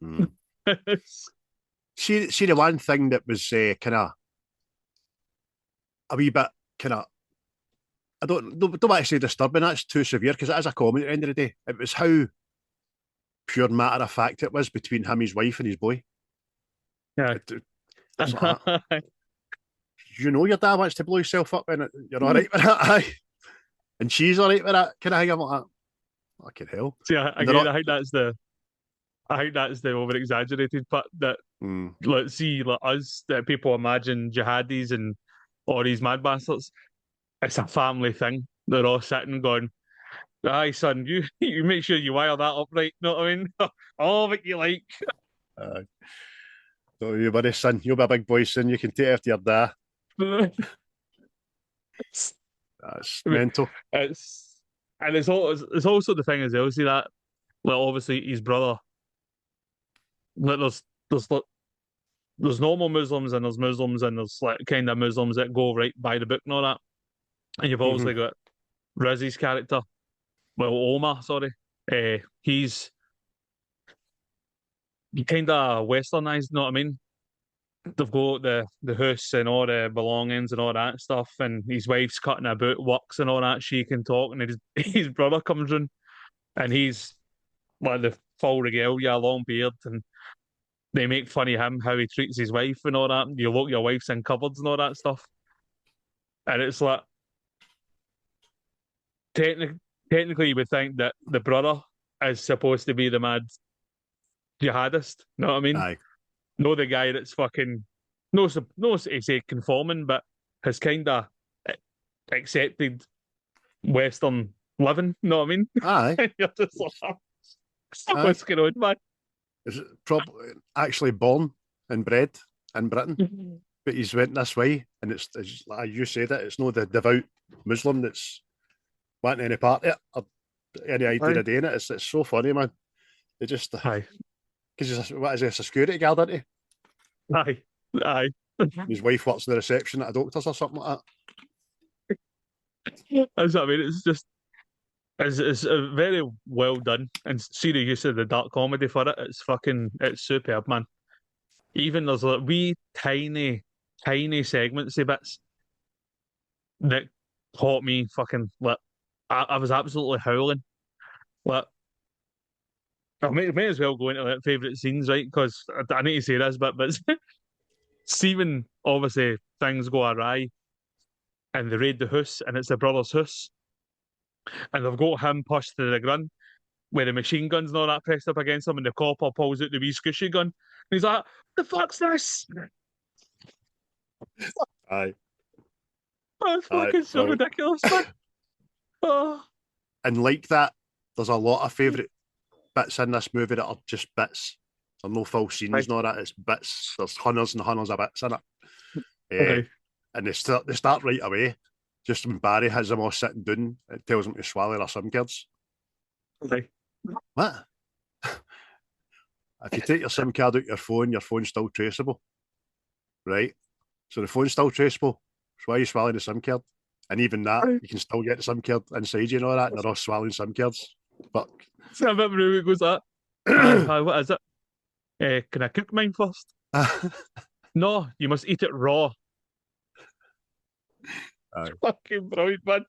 Mm. see the one thing that was kind of a wee bit kind of, I don't want to say disturbing, that's too severe because it is a comedy at the end of the day. It was how pure matter of fact it was between him, his wife, and his boy. Yeah. It's like that. You know your dad wants to blow himself up and you're all right with that, aye. And she's all right with that kind of thing. I'm like, fucking hell. See, again, I think that's the over exaggerated part that let's see, like us, that people imagine jihadis and all these mad bastards. It's a family thing. They're all sitting going, aye, son, you make sure you wire that up right, you know what I mean? All what you like. Don't you worry, son. You'll be a big boy soon. You can take after your dad. That's mental. It's also the thing as well. See that, well, obviously his brother. Like there's normal Muslims and there's Muslims and there's like kind of Muslims that go right by the book and all that. And you've obviously got Rizzy's character. Well, Omar, sorry. He's kind of westernized, know what I mean? They've got the house and all the belongings and all that stuff, and his wife's cutting about works and all that. She can talk, and his brother comes in, and he's like the full regalia, long beard, and they make fun of him, how he treats his wife and all that. You look, your wife's in cupboards and all that stuff. And it's like, technically you would think that the brother is supposed to be the mad jihadist, know what I mean? Aye. No, the guy that's fucking, no, to say conforming, but has kind of accepted Western living, know what I mean? Aye. You're just like, what's going on, man? Is probably actually born and bred in Britain, but he's went this way, and it's like you said it. It's not the devout Muslim that's wanting any part of it or any idea of doing it. It's so funny, man. They just because what is he, a security guard, isn't he? Aye. His wife works in the reception at a doctor's or something like that. That's what I mean. It's just. It's very well done, and see the use of the dark comedy for it. It's superb, man. Even there's like wee tiny segments of bits that caught me fucking like I was absolutely howling. Like I may as well go into like favourite scenes, right? Because I need to say this, but Stephen, obviously things go awry, and they raid the house, and it's the brother's house. And they've got him pushed to the ground where the machine gun's and all that pressed up against him, and the copper pulls out the wee squishy gun. And he's like, the fuck's this? Aye. Oh, it's fucking so ridiculous, man. Oh. And like that, there's a lot of favourite bits in this movie that are just bits. There's no full scenes Aye. and all that. It's bits. There's hundreds and hundreds of bits in it. Aye. And they start right away. Just when Barry has them all sitting down, it tells them to swallow their SIM cards. Aye. What? If you take your SIM card out your phone's still traceable. Right? So the phone's still traceable. So why are you swallowing the SIM card? And even that, you can still get the SIM card inside you and all that, and they're all swallowing SIM cards. Fuck. So I remember who goes that. Aye, what is it? Can I cook mine first? No, you must eat it raw. Aye. Fucking brilliant, man.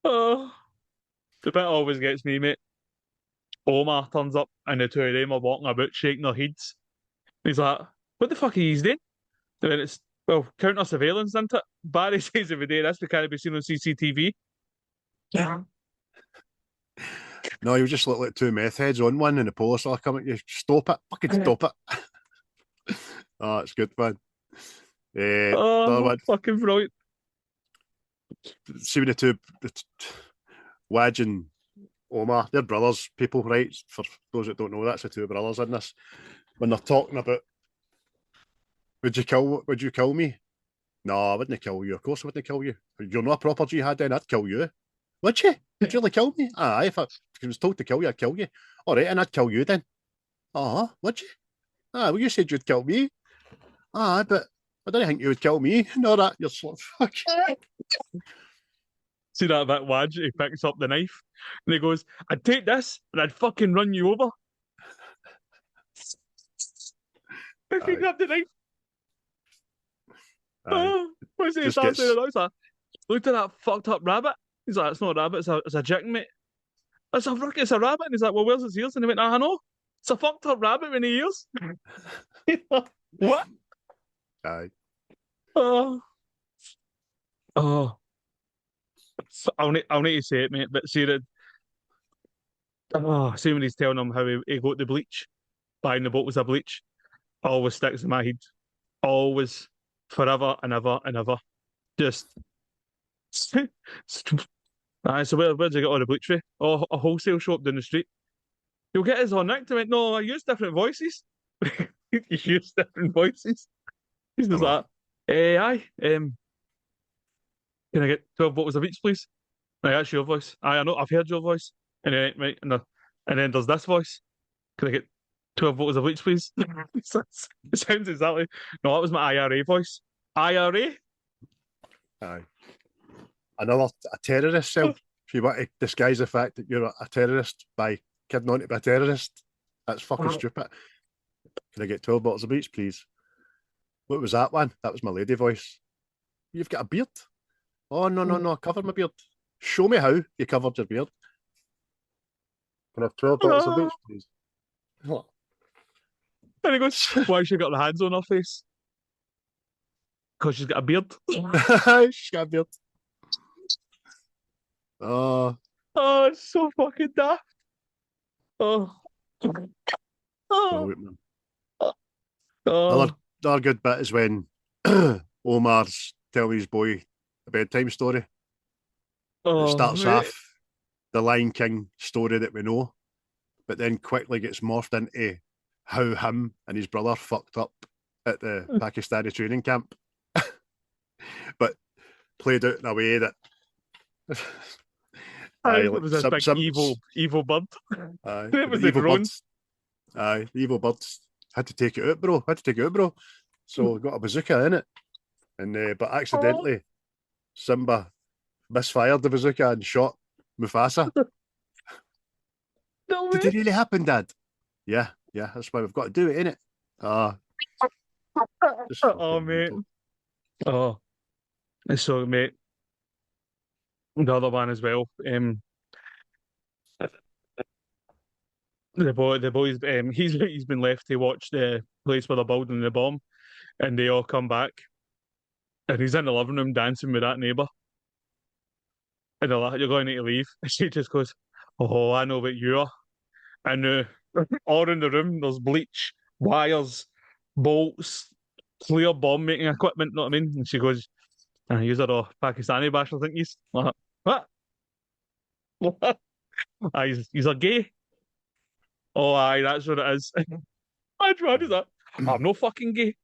Oh, the bit always gets me, mate. Omar turns up and the two of them are walking about shaking their heads. He's like, what the fuck are you doing? And then it's, well, counter surveillance, isn't it? Barry says every day, that's because can't be seen on CCTV. Yeah. No, you just look like two meth heads on one and the police are coming. You stop it. Fucking stop it. Oh, it's good, man. Oh, fucking brilliant. See when Waj and Omar, they're brothers, people, right? For those that don't know, that's the two brothers in this. When they're talking about, would you kill me? No, I wouldn't kill you. Of course I wouldn't kill you. You're not a proper jihad then, I'd kill you. Would you? Would you really kill me? Aye, if I was told to kill you, I'd kill you. All right, and I'd kill you then. Would you? Well, you said you'd kill me. But I don't think you would kill me. No, that you're sort of fuck. See that bit, Waj? He picks up the knife and he goes, I'd take this and I'd fucking run you over. If he grabbed the knife. What's he starts saying? I was like, looked at that fucked up rabbit. He's like, it's not a rabbit, it's a chicken, mate. It's a rabbit. And he's like, well, where's his ears? And he went, I know. It's a fucked up rabbit with his ears. What? Aye. Oh. I'll need to say it, mate, but see that. See when he's telling him how he got the bleach, buying the bottles of bleach, always sticks in my head. Always, forever and ever and ever. Just. Aye, so where'd you get all the bleach from? Oh, a wholesale shop down the street. You'll get his on nicked. I went, no, I use different voices. You use different voices. He's just like, aye, can I get 12 bottles of each, please? Right, that's your voice. Aye, I know, I've heard your voice. And then, right, and then there's this voice. Can I get 12 bottles of each, please? It sounds exactly. No, that was my IRA voice. IRA? Aye. Another a terrorist cell. If you want to disguise the fact that you're a terrorist by kidding on to be a terrorist, that's fucking stupid. Can I get 12 bottles of each, please? What was that one? That was my lady voice. You've got a beard? Oh, no, I covered my beard. Show me how you covered your beard. Can I have 12 bottles of each, please? What? And he goes, why has she got the hands on her face? Because she's got a beard. She's got a beard. Oh, it's so fucking daft. Oh. Another good bit is when Omar's telling his boy a bedtime story. It starts off the Lion King story that we know, but then quickly gets morphed into how him and his brother fucked up at the Pakistani training camp. But played out in a way that it was this big evil bird. It was the drones. The evil birds had to take it out, bro. So got a bazooka in it, and but accidentally Simba misfired the bazooka and shot Mufasa. No way. Did it really happen, Dad? Yeah, that's why we've got to do it, innit? Mate. So, mate, the other one as well. The boys. He's been left to watch the place where they're building the bomb, and they all come back, and he's in the living room dancing with that neighbour, and they're like, "You're going to leave." And she just goes, "Oh, I know what you are." And all in the room, there's bleach, wires, bolts, clear bomb making equipment. Know what I mean? And she goes, "Use it a Pakistani bash, I think he's like, what? What? He's a gay." Oh, aye, that's what it is. Which one is that? I'm no fucking gay.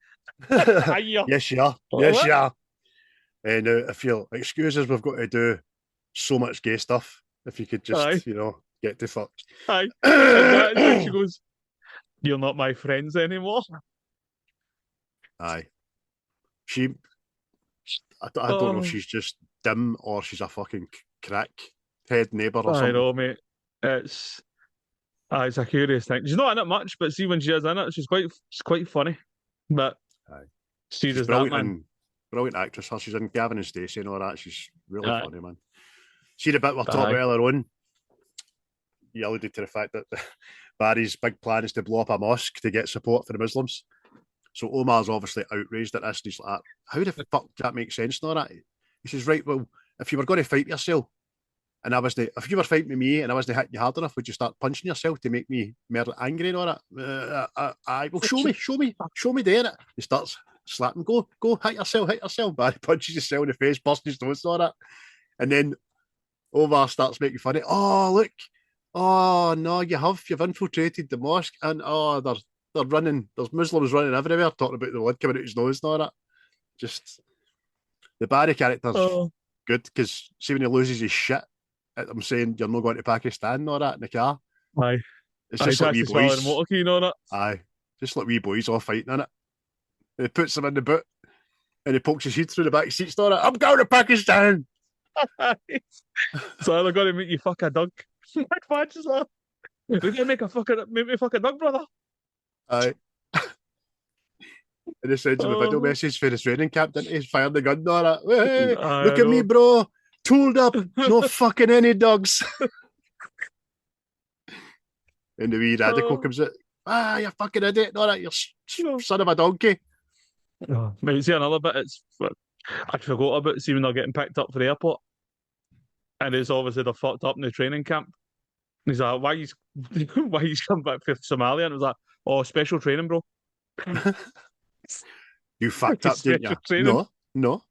Aye, Yes, you are. Yes, you are. And if you'll excuse us, we've got to do so much gay stuff. If you could just, Aye. get to fuck. Aye. And that's when she goes, "You're not my friends anymore." Aye. She, I don't know if she's just dim or she's a fucking crackhead neighbour or I something. know, mate. It's it's a curious thing. She's not in it much, but see when she is in it, she's quite funny. But Aye. she She's does that, brilliant man. and brilliant actress. She's in Gavin and Stacey and all that. She's really Aye. funny, man. See the bit we're talking Aye. about earlier on? You alluded to the fact that Barry's big plan is to blow up a mosque to get support for the Muslims. So Omar's obviously outraged at this. And he's like, how the fuck does that make sense and all that? He says, right, well, if you were going to fight yourself, and if you were fighting with me and I wasn't hitting you hard enough, would you start punching yourself to make me more angry and all that? Well, show me doing it. He starts slapping, go, hit yourself. Barry punches himself in the face, busting his nose and all that. And then Omar starts making fun of, oh, look, oh, no, you've infiltrated the mosque, and they're running, there's Muslims running everywhere, talking about the blood coming out his nose and all that. Just, the Barry character's good, because see when he loses his shit, I'm saying you're not going to Pakistan and all that in the car. Aye. It's just like wee boys. Motor key and all that. Aye. Just like wee boys all fighting in it. And he puts them in the boot and he pokes his head through the back seats and all that. I'm going to Pakistan. So they're going to make you fuck a dog. We're going to make me fuck a dog, brother. Aye. And he sends him a video message for his training camp, didn't he? He's firing the gun and all that. Hey, look at me, bro. Tooled up, no fucking any dogs. And the wee radical comes out. You fucking idiot. No, that, you son of a donkey. Maybe see another bit. I forgot about see when they're getting picked up for the airport. And it's obviously they're fucked up in the training camp. And he's like, why you come back from Somalia? And it was like, oh, special training, bro. You fucked up, didn't you? Training. No.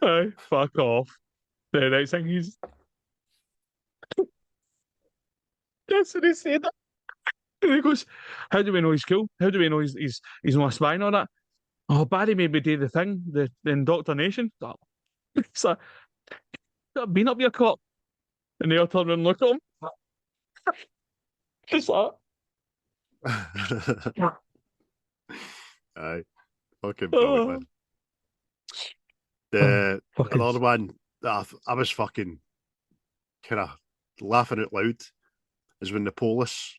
Aye, fuck off. The next thing he's that's what he said. And he goes, how do we know he's cool? How do we know he's not a spy and all that? Oh, Barry made me do the thing, the indoctrination. It's like, been up your cop. And they all turn around and look at him. Just like Aye. Fucking brilliant, man. The another one that I was fucking kind of laughing out loud is when the police,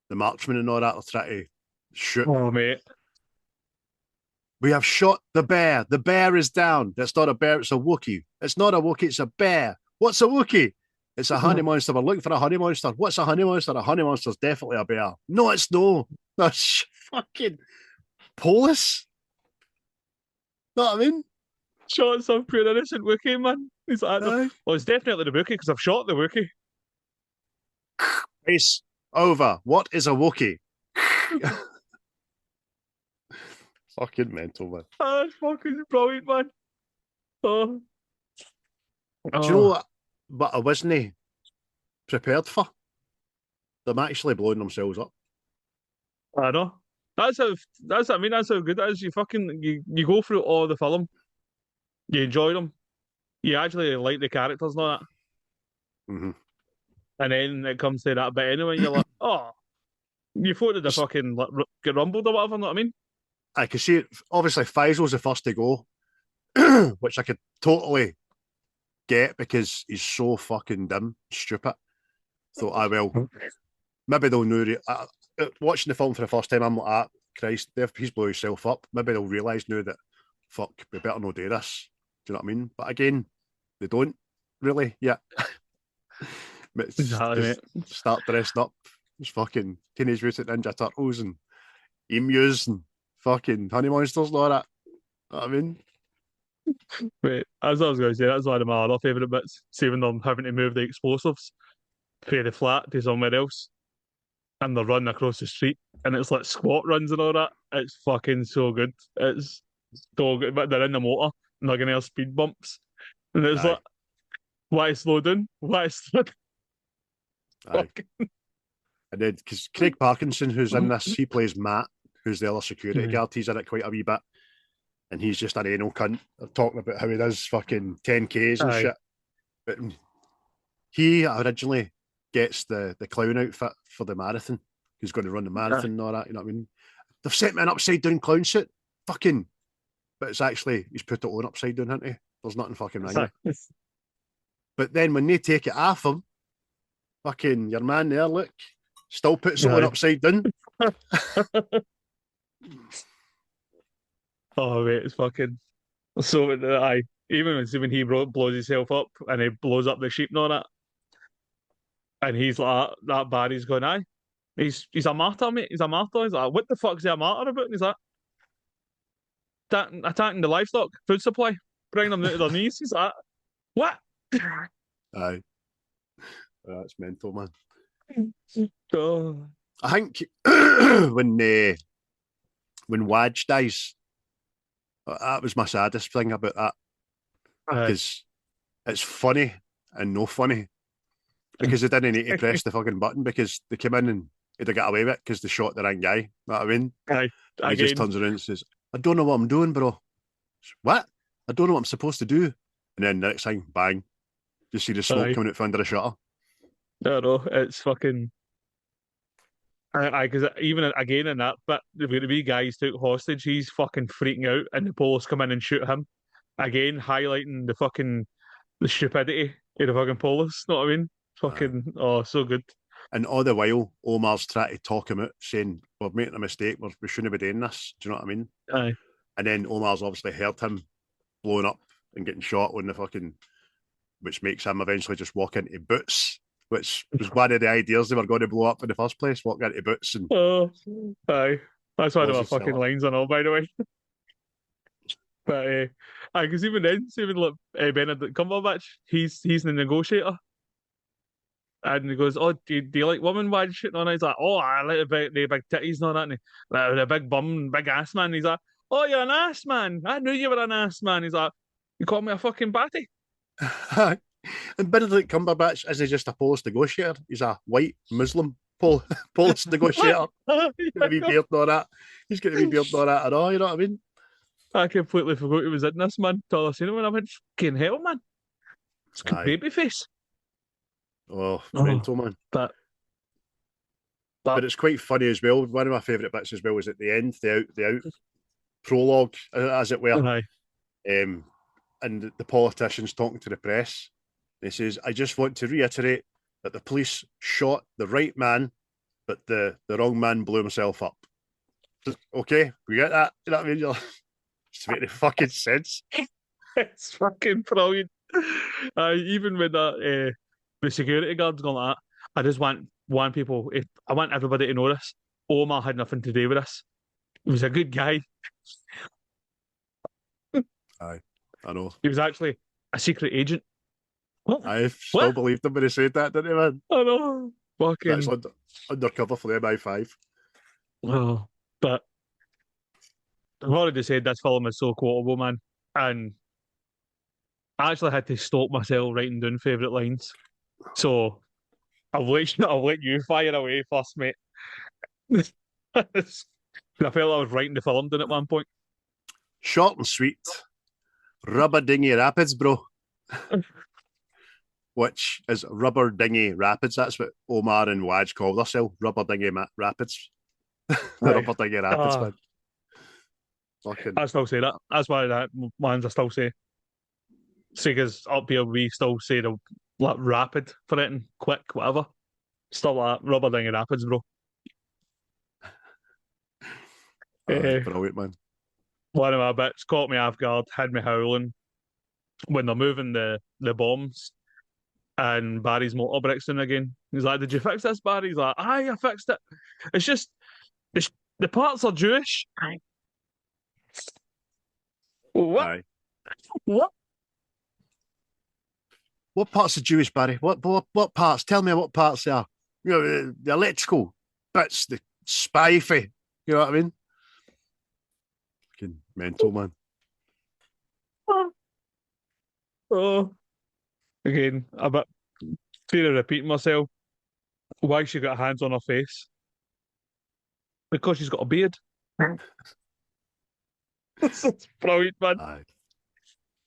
the marksmen and all that are trying to shoot. Oh, mate. We have shot the bear. The bear is down. That's not a bear, it's a Wookiee. It's not a Wookiee, it's a bear. What's a Wookiee? It's a honey monster. We're looking for a honey monster. What's a honey monster? A honey monster's definitely a bear. No, it's no. That's fucking police. Know what I mean? Shot some poor innocent Wookiee, man. He's like, well, it's definitely the Wookiee because I've shot the Wookiee. Race over. What is a Wookiee? Fucking mental, man. That's fucking brilliant, man. Do you know what I wasn't prepared for? Them actually blowing themselves up. I know. That's how good that is. You go through all the film, you enjoy them, you actually like the characters and all that. Mm-hmm. And then it comes to that bit anyway, you're like, oh, you thought that the fucking get rumbled or whatever, you know what I mean? I can see it. Obviously, Faisal's the first to go, which I could totally get because he's so fucking dumb, stupid. Thought, I will. Maybe they'll know. Watching the film for the first time, I'm like, ah, Christ, he's blew himself up. Maybe they'll realise now that, fuck, we better not do this. Do you know what I mean? But again, they don't really yet. Start dressing up as fucking Teenage Mutant Ninja Turtles and emus and fucking honey monsters and all that. You know what I mean? Wait, as I was going to say, that's one of my other favourite bits. Saving them having to move the explosives from the flat to somewhere else. And they're running across the street, and it's like squat runs and all that. It's fucking so good. It's so good. But they're in the motor, and they're going to have speed bumps. And it's like, why slow down? Why slow down? And then, because Craig Parkinson, who's in this, he plays Matt, who's the other security guard. He's in it quite a wee bit. And he's just an anal cunt. They're talking about how he does fucking 10Ks and shit. But he originally gets the clown outfit for the marathon. He's going to run the marathon and all that, you know what I mean? They've sent me an upside down clown suit. Fucking. But it's actually, he's put it on upside down, hasn't he? There's nothing fucking wrong with. But then when they take it off him, fucking your man there, look, still puts it on upside down. Oh, mate, it's fucking. So, even when he blows himself up and he blows up the sheep and all that, and he's like, that Barry's going, aye, he's a martyr, mate, he's a martyr. He's like, what the fuck's he a martyr about? And he's like, attacking the livestock, food supply, bringing them down to their knees. He's like, what? Aye. That's mental, man. Oh. I think when Wadge dies, that was my saddest thing about that. Because it's funny and no funny. Because they didn't need to press the fucking button because they came in and they'd got away with it because they shot the wrong guy. You know what I mean? Aye. And he just turns around and says, I don't know what I'm doing, bro. What? I don't know what I'm supposed to do. And then the next thing, bang. You see the smoke coming out from under the shutter. I know, it's fucking. Because even again in that bit, the wee guy he's took hostage, he's fucking freaking out, and the police come in and shoot him. Again, highlighting the stupidity of the fucking police. Know what I mean? Fucking, so good. And all the while, Omar's trying to talk him out, saying, we're making a mistake, we shouldn't be doing this. Do you know what I mean? Aye. And then Omar's obviously heard him blowing up and getting shot on the fucking, which makes him eventually just walk into Boots, which was one of the ideas they were going to blow up in the first place, walk into Boots. And aye. That's one of my fucking lines and all, by the way. But, because even then, like, Benedict Cumberbatch, he's the negotiator. And he goes, oh, do you like women? Why shit on? He's like, oh, I like the big titties and all that. And the big bum, big ass man. He's like, oh, you're an ass man. I knew you were an ass man. He's like, you called me a fucking batty. And Benedict Cumberbatch isn't just a Polish negotiator. He's a white Muslim Polish negotiator. He's going to be beard and all that. He's going to be beard and all that at all, you know what I mean? I completely forgot he was in this, man. Till I seen him and I went, fucking hell, man. It's a baby face. Oh, mental, man. But it's quite funny as well. One of my favourite bits as well was at the end, the out prologue, as it were. And the politician's talking to the press. He says, I just want to reiterate that the police shot the right man, but the wrong man blew himself up. Okay, we get that. You know what I mean? It's making fucking sense. It's fucking brilliant. Even with that, the security guards going like that, I just want people. I want everybody to know this. Omar had nothing to do with this. He was a good guy. Aye, I know. He was actually a secret agent. What? I still believed him when he said that, didn't he, man? I know. Fucking. That's undercover for the MI5. Oh, but I've already said this film is so quotable, man. And I actually had to stop myself writing down favourite lines. So I'll let you fire away first, mate. I felt I was writing the film down at one point. Short and sweet. Rubber Dinghy Rapids, bro. Which is Rubber Dinghy Rapids. That's what Omar and Wadge call themselves. Rubber Dinghy Rapids. Rubber Dinghy Rapids, man. Fucking. I still say that. That's why that ones I still say. See, because up here we still say the like rapid for it and quick, whatever. Still like Rubber Dinghy Rapids, bro. Brilliant, man. One of my bits caught me off guard, had me howling when they're moving the bombs and Barry's motor breaks in again. He's like, did you fix this, Barry? He's like, aye, I fixed it. It's just the parts are Jewish. Aye. What? Aye. What? What parts are Jewish, Barry? What parts? Tell me what parts they are. You know, the electrical bits, the spy-fy. You know what I mean? Fucking mental, man. Oh. Again, a bit fear of repeating myself. Why she got hands on her face? Because she's got a beard. It's brilliant, man. Aye.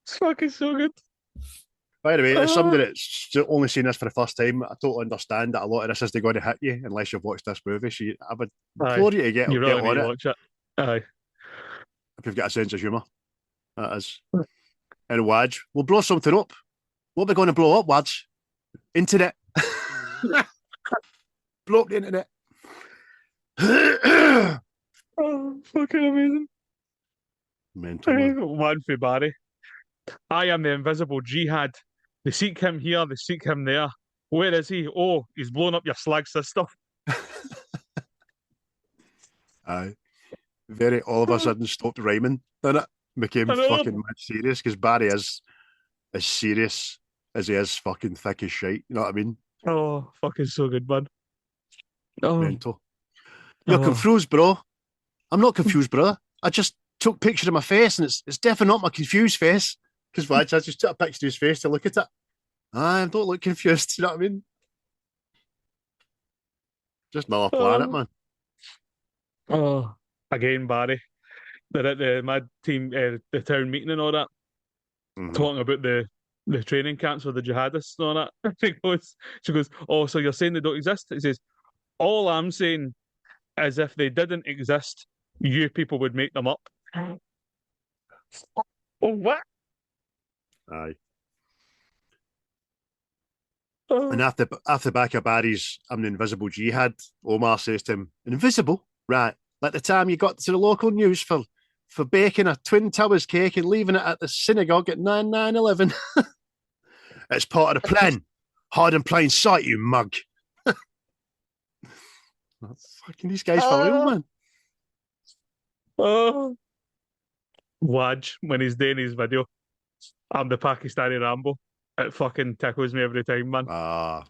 It's fucking so good. By the way, as Ah. somebody that's only seen this for the first time, I totally understand that a lot of this isn't going to hit you unless you've watched this movie. So I would Aye. implore you to You get really need on to it watch it. Aye. if you've got a sense of humour. That is. And Wadge, we'll blow something up. What are we going to blow up, Wadge? Internet. Blow up the internet. Oh, fucking amazing. Mental, man. One for Barry. I am the invisible Jihad. They seek him here, they seek him there. Where is he? Oh, he's blown up your slag sister. Aye. Very all of a sudden stopped rhyming, didn't it? Became I know. fucking mad serious because Barry is as serious as he is fucking thick as shite. You know what I mean? Oh, fucking so good, man. Oh, Mental. You're oh. confused, bro. I'm not confused, brother. I just took a picture of my face and it's definitely not my confused face. Because I just took a picture of his face to look at it. I don't look confused. You know what I mean? Just another planet, Oh. man. Oh, again, Barry. They're at the mad team, the town meeting and all that, talking about the training camps for the jihadists and all that. She goes, oh, so you're saying they don't exist? He says, all I'm saying is if they didn't exist, you people would make them up. Oh, what? Aye. Oh. And after the back of Barry's I'm the invisible Jihad, Omar says to him, invisible? Right. Like the time you got to the local news for baking a Twin Towers cake and leaving it at the synagogue at 9/11. It's part of the plan. Hide in plain sight, you mug. Fucking these guys for real, man. Oh. Waj, when he's doing his video, I'm the Pakistani Rambo. It fucking tickles me every time, man.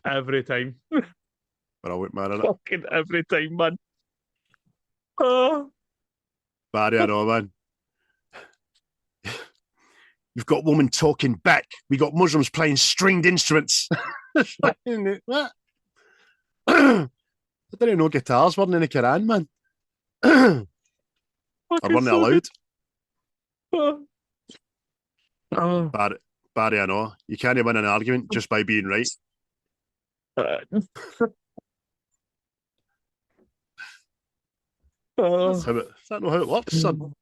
Every time. Brilliant, man, innit? Fucking every time, man. Oh. Barry, I know, man. You've got women talking back. We got Muslims playing stringed instruments. What? I didn't know guitars weren't in the Quran, man. I Fucking weren't so allowed. good. Oh. Barry, I know. You can't win an argument just by being right. Oh. Is that not how it works, son?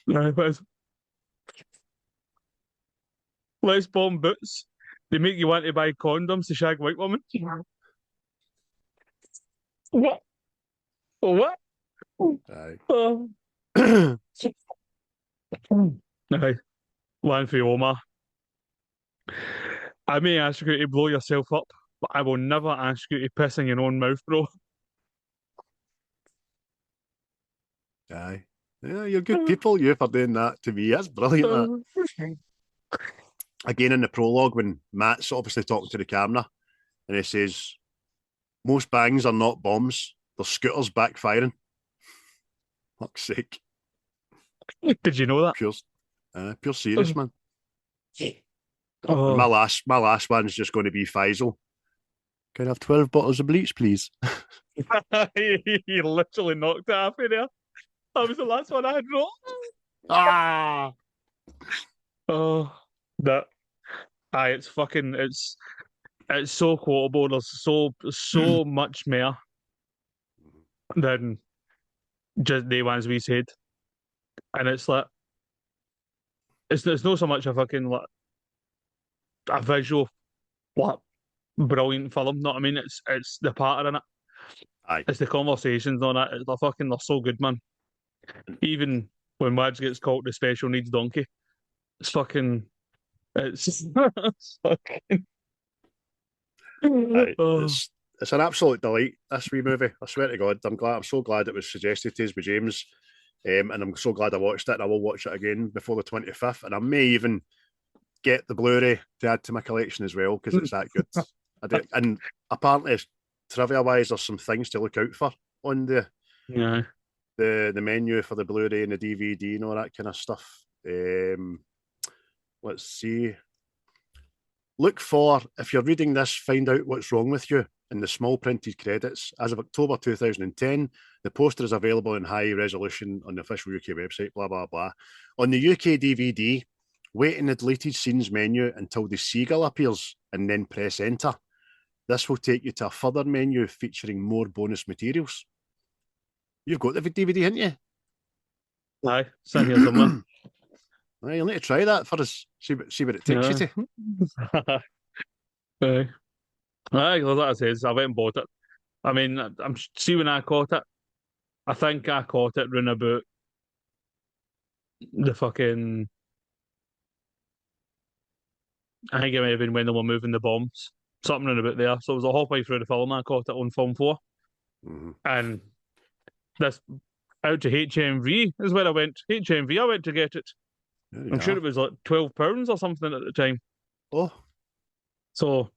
No, let's bomb boots. They make you want to buy condoms to shag white women. What? What? Aye. Oh. Aye. One for Omar. I may ask you to blow yourself up, but I will never ask you to piss in your own mouth, bro. Aye. Yeah, you're good people, you, for doing that to me. That's brilliant, that. Again, in the prologue, when Matt's obviously talking to the camera, and he says, most bangs are not bombs, they're scooters backfiring. Fuck's sake. Did you know that? Pure serious, man. Oh. And my last one's just going to be Faisal. Can I have 12 bottles of bleach, please? You literally knocked it half in there. That was the last one I had wrote. Ah! Oh, that. Aye, it's fucking. It's so quotable. There's so much more than just the ones we said, and it's like it's not so much a fucking like a visual like brilliant film. Know what I mean? It's the pattern in it. Aye. It's the conversations on it. They're so good, man. Even when Wads gets called the special needs donkey, it's fucking. It's fucking. Aye. Oh. It's an absolute delight, this wee movie. I swear to God, I'm so glad it was suggested to us with James. And I'm so glad I watched it, and I will watch it again before the 25th. And I may even get the Blu-ray to add to my collection as well, because it's that good. And apparently, trivia-wise, there's some things to look out for on the menu for the Blu-ray and the DVD and all that kind of stuff. Let's see. Look for, if you're reading this, find out what's wrong with you. in the small printed credits. As of October 2010, the poster is available in high resolution on the official UK website, blah, blah, blah. On the UK DVD, wait in the deleted scenes menu until the seagull appears and then press enter. This will take you to a further menu featuring more bonus materials. You've got the DVD, haven't you? Aye, it's in here somewhere. Well, you'll need to try that for us. See what it takes you to. Aye. Aye, like I said, I went and bought it. I mean, see when I caught it. I think I caught it round about the fucking. I think it may have been when they were moving the bombs, something round about there. So it was a halfway through the film. I caught it on film 4, and this out to HMV is where I went. HMV, I went to get it. I'm sure it was like £12 or something at the time. Oh, so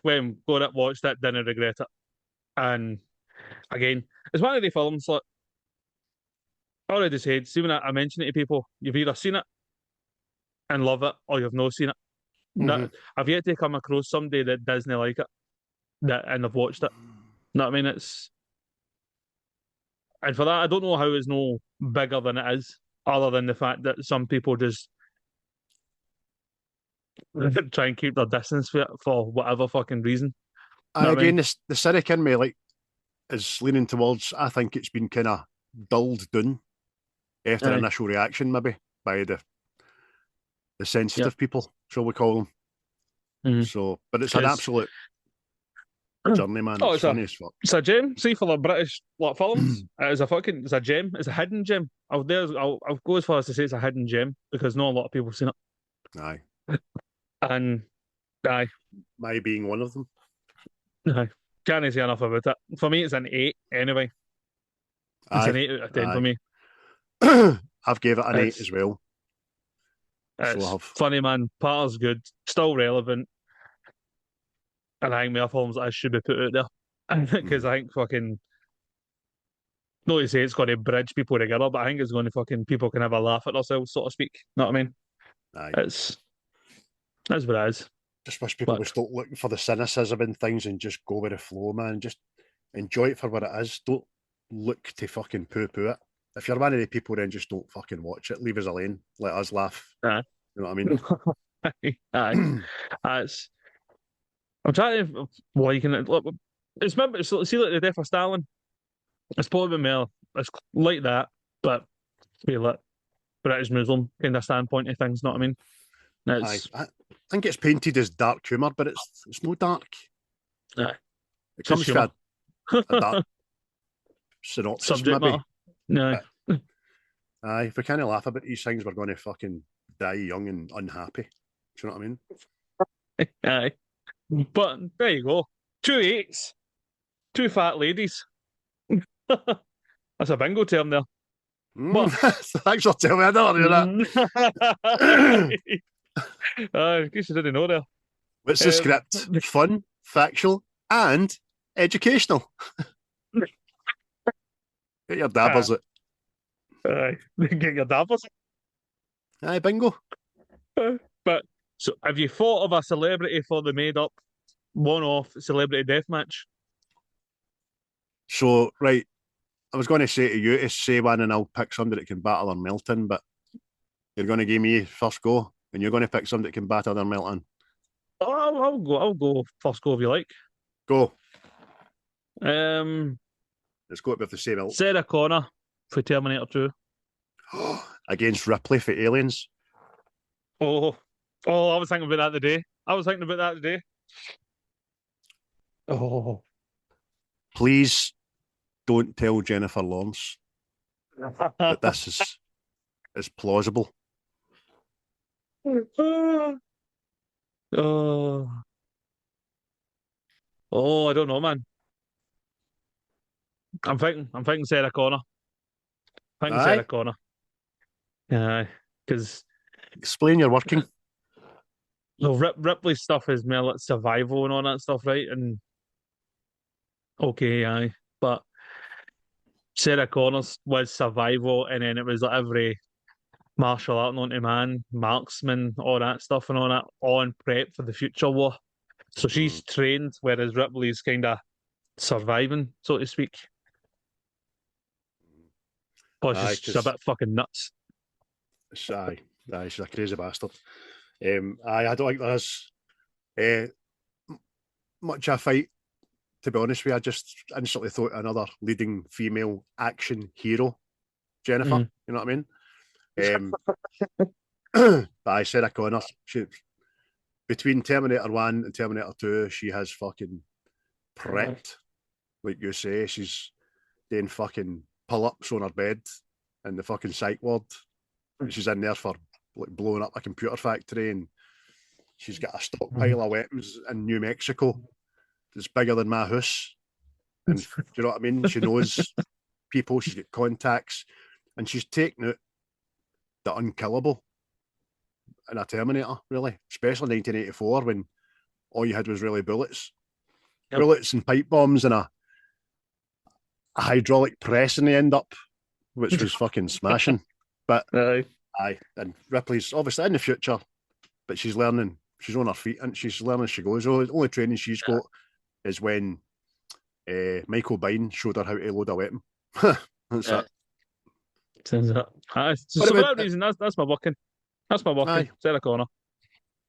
when got it, watched it, didn't regret it. And again, it's one of the films like I already said. See when I mention it to people, you've either seen it and love it, or you've not seen it. I've yet to come across somebody that doesn't like it, and they've watched it. You know what I mean? And for that, I don't know how it's no bigger than it is, other than the fact that some people just try and keep their distance for whatever fucking reason. Again, the cynic in me is leaning towards, I think it's been kind of dulled down after initial reaction, maybe, by the sensitive people, shall we call them. So, but it's an absolute journey, man. It's funny as fuck. It's a gem. See, for the British films, it's a gem. It's a hidden gem. I'll go as far as to say it's a hidden gem because not a lot of people have seen it. Aye. And my being one of them. Aye. Can't say enough about it. For me, it's an 8 anyway. It's an 8 out of 10 for me. I've gave it an 8 as well. It's funny, man. Parter's good, still relevant. And I think more films that should be put out there. Because I think fucking, not to say it's going to bridge people together, but I think it's going to fucking, people can have a laugh at themselves, so to speak. You know what I mean? Aye. That's what it is. Just wish people would stop looking for the cynicism in things and just go with the flow, man. Just enjoy it for what it is. Don't look to fucking poo-poo it. If you're one of the people, then just don't fucking watch it. Leave us alone. Let us laugh. You know what I mean? Aye. I'm trying to liken it. It's maybe see like the death of Stalin. It's probably more. It's like that, but be like British Muslim kind of standpoint of things. Know what I mean? I think it's painted as dark humour, but it's no dark. Aye. It comes from a dark synopsis, subject maybe. Matter. No. Aye, if we can't laugh about these things, we're going to fucking die young and unhappy. Do you know what I mean? Aye. But there you go. 2 8s. 2 fat ladies. That's a bingo term there. Thanks for telling me. I don't know that. In case you didn't know there. What's the script? Fun, factual, and educational. Get your dabbers it. Aye. Get your dabbers it. Aye, bingo. But so have you thought of a celebrity for the made-up one-off celebrity death match? So, right, I was going to say to you to say one and I'll pick somebody that can battle their melting, but you're going to give me first go and you're going to pick somebody that can battle their melting. I'll go first go if you like. Go. Let's go with the same ilk. Sarah Connor for Terminator 2. Against Ripley for Aliens. Oh, I was thinking about that today. Oh. Please don't tell Jennifer Lawrence that this is plausible. Oh, I don't know, man. I'm thinking Sarah Connor. Sarah Connor. Yeah, because explain your working. Ripley's stuff is more like survival and all that stuff, right? And okay, aye, but Sarah Connor's was survival, and then it was like every martial art known to man, marksman, all that stuff, and all that on prep for the future war. So she's trained, whereas Ripley's kind of surviving, so to speak. Plus, Aye, she's a because bit fucking nuts. she's a crazy bastard. I don't think there's uh, much of a fight, to be honest with you. I just instantly thought another leading female action hero, Jennifer. Mm. You know what I mean? But I Sarah Connor. She, between Terminator 1 and Terminator 2, she has fucking prepped. Like you say, she's doing fucking pull-ups on her bed in the fucking psych ward. She's in there for like blowing up a computer factory, and she's got a stockpile of weapons in New Mexico that's bigger than my house. And do you know what I mean? She knows people, she's got contacts, and she's taken out the unkillable in a Terminator, really, especially 1984 when all you had was really bullets. Yep. Bullets and pipe bombs and a hydraulic press in the end up, which was fucking smashing. But aye, and Ripley's obviously in the future, but she's learning. She's on her feet and she's learning as she goes. The only training she's got is when Michael Biehn showed her how to load a weapon. That's it. Turns out. So for that reason, that's my booking. That's my booking. Aye. Sarah Connor.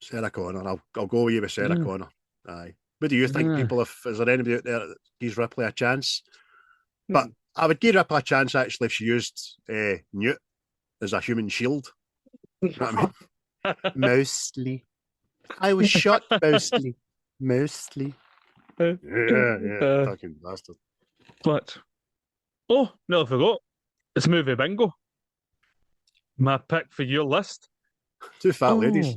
Sarah Connor. I'll go with you with Sarah Connor. Aye. What do you think, people? Is there anybody out there that gives Ripley a chance? But I would give Ripley a chance actually if she used Newt as a human shield. You know what I mean? Mostly. I was shot mostly. Mostly. Fucking bastard. But no, I forgot. It's movie bingo. My pick for your list. Two fat ladies.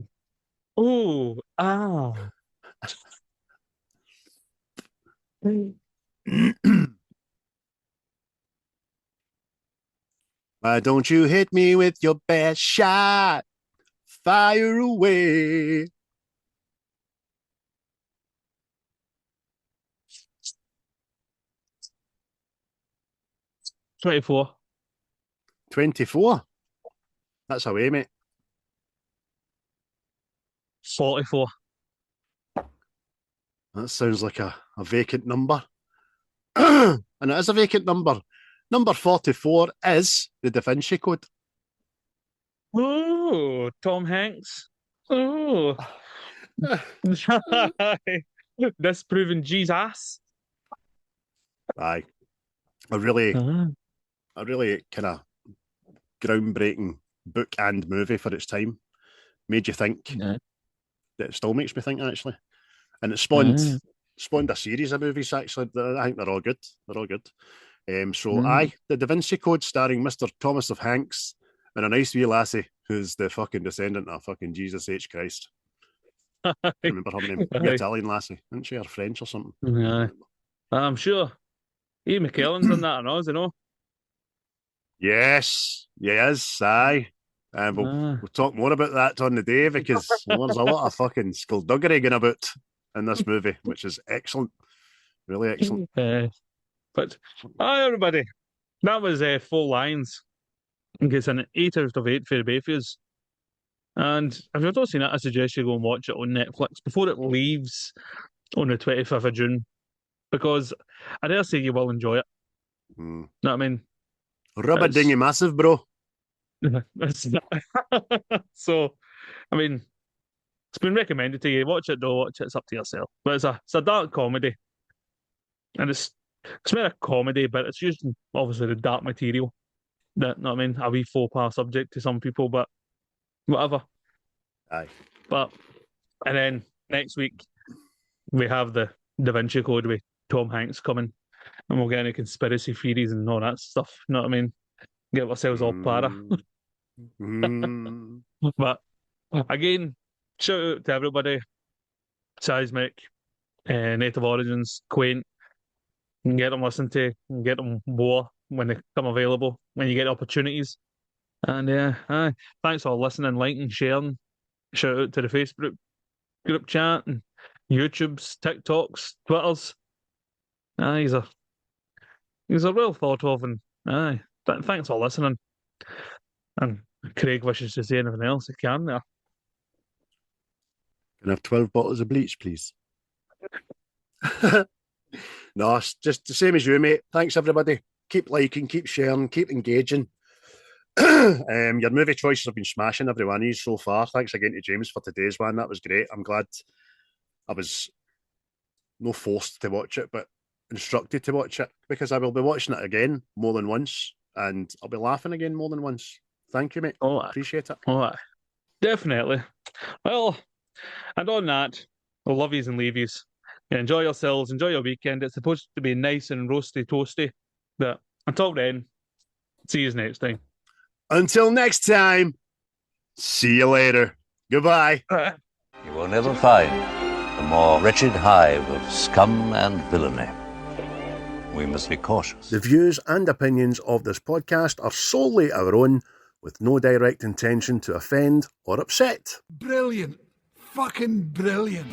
Why don't you hit me with your best shot? Fire away. $24. 24. That's away, mate. 44. That sounds like a vacant number. And it is a vacant number. Number 44 is the Da Vinci Code. Oh, Tom Hanks. Oh. Disproving Jesus. Aye. A really kind of groundbreaking book and movie for its time. Made you think. It still makes me think, actually. And it spawned a series of movies, actually. I think they're all good. They're all good. Aye, the Da Vinci Code starring Mr. Thomas of Hanks and a nice wee lassie who's the fucking descendant of fucking Jesus H. Christ. I remember her name. The Italian lassie. Isn't she? Or French or something? Yeah. I'm sure. Ian McKellen's in that and Oz, you know? Yes. Yes, aye. And we'll talk more about that on the day because there's a lot of fucking skullduggery going about in this movie, which is excellent. Really excellent. But hi everybody. That was 4 lines. It's an 8 out of 8 for the Bayfields. And if you've not seen it, I suggest you go and watch it on Netflix before it leaves on the 25th of June. Because I dare say you will enjoy it. Know what I mean? Rubber dingy massive, bro. So, I mean, it's been recommended to you. Watch it, don't watch it. It's up to yourself. But it's a dark comedy. And it's not a comedy, but it's using, obviously, the dark material. That, know what I mean? A wee faux pas subject to some people, but whatever. Aye. But, and then next week, we have the Da Vinci Code with Tom Hanks coming. And we'll get any conspiracy theories and all that stuff. You know what I mean? Get ourselves all para. But again, shout out to everybody. Seismic, Native Origins, Quaint. You can get them listened to, and get them more when they come available, when you get opportunities. And thanks for listening, liking, sharing. Shout out to the Facebook group chat and YouTube's, TikToks, Twitters. These are well thought of, and thanks for listening. And Craig wishes to say anything else he can there. Can I have 12 bottles of bleach, please? No, it's just the same as you, mate. Thanks, everybody. Keep liking, keep sharing, keep engaging. Your movie choices have been smashing, every one of you so far. Thanks again to James for today's one. That was great. I'm glad I was no forced to watch it, but instructed to watch it, because I will be watching it again more than once, and I'll be laughing again more than once. Thank you, mate. Appreciate it. Definitely. Well, and on that, we'll love yous and leave yous. Enjoy yourselves, enjoy your weekend. It's supposed to be nice and roasty toasty. But until then, see yous next time. Until next time, see you later. Goodbye. You will never find a more wretched hive of scum and villainy. We must be cautious. The views and opinions of this podcast are solely our own, with no direct intention to offend or upset. Brilliant. Fucking brilliant.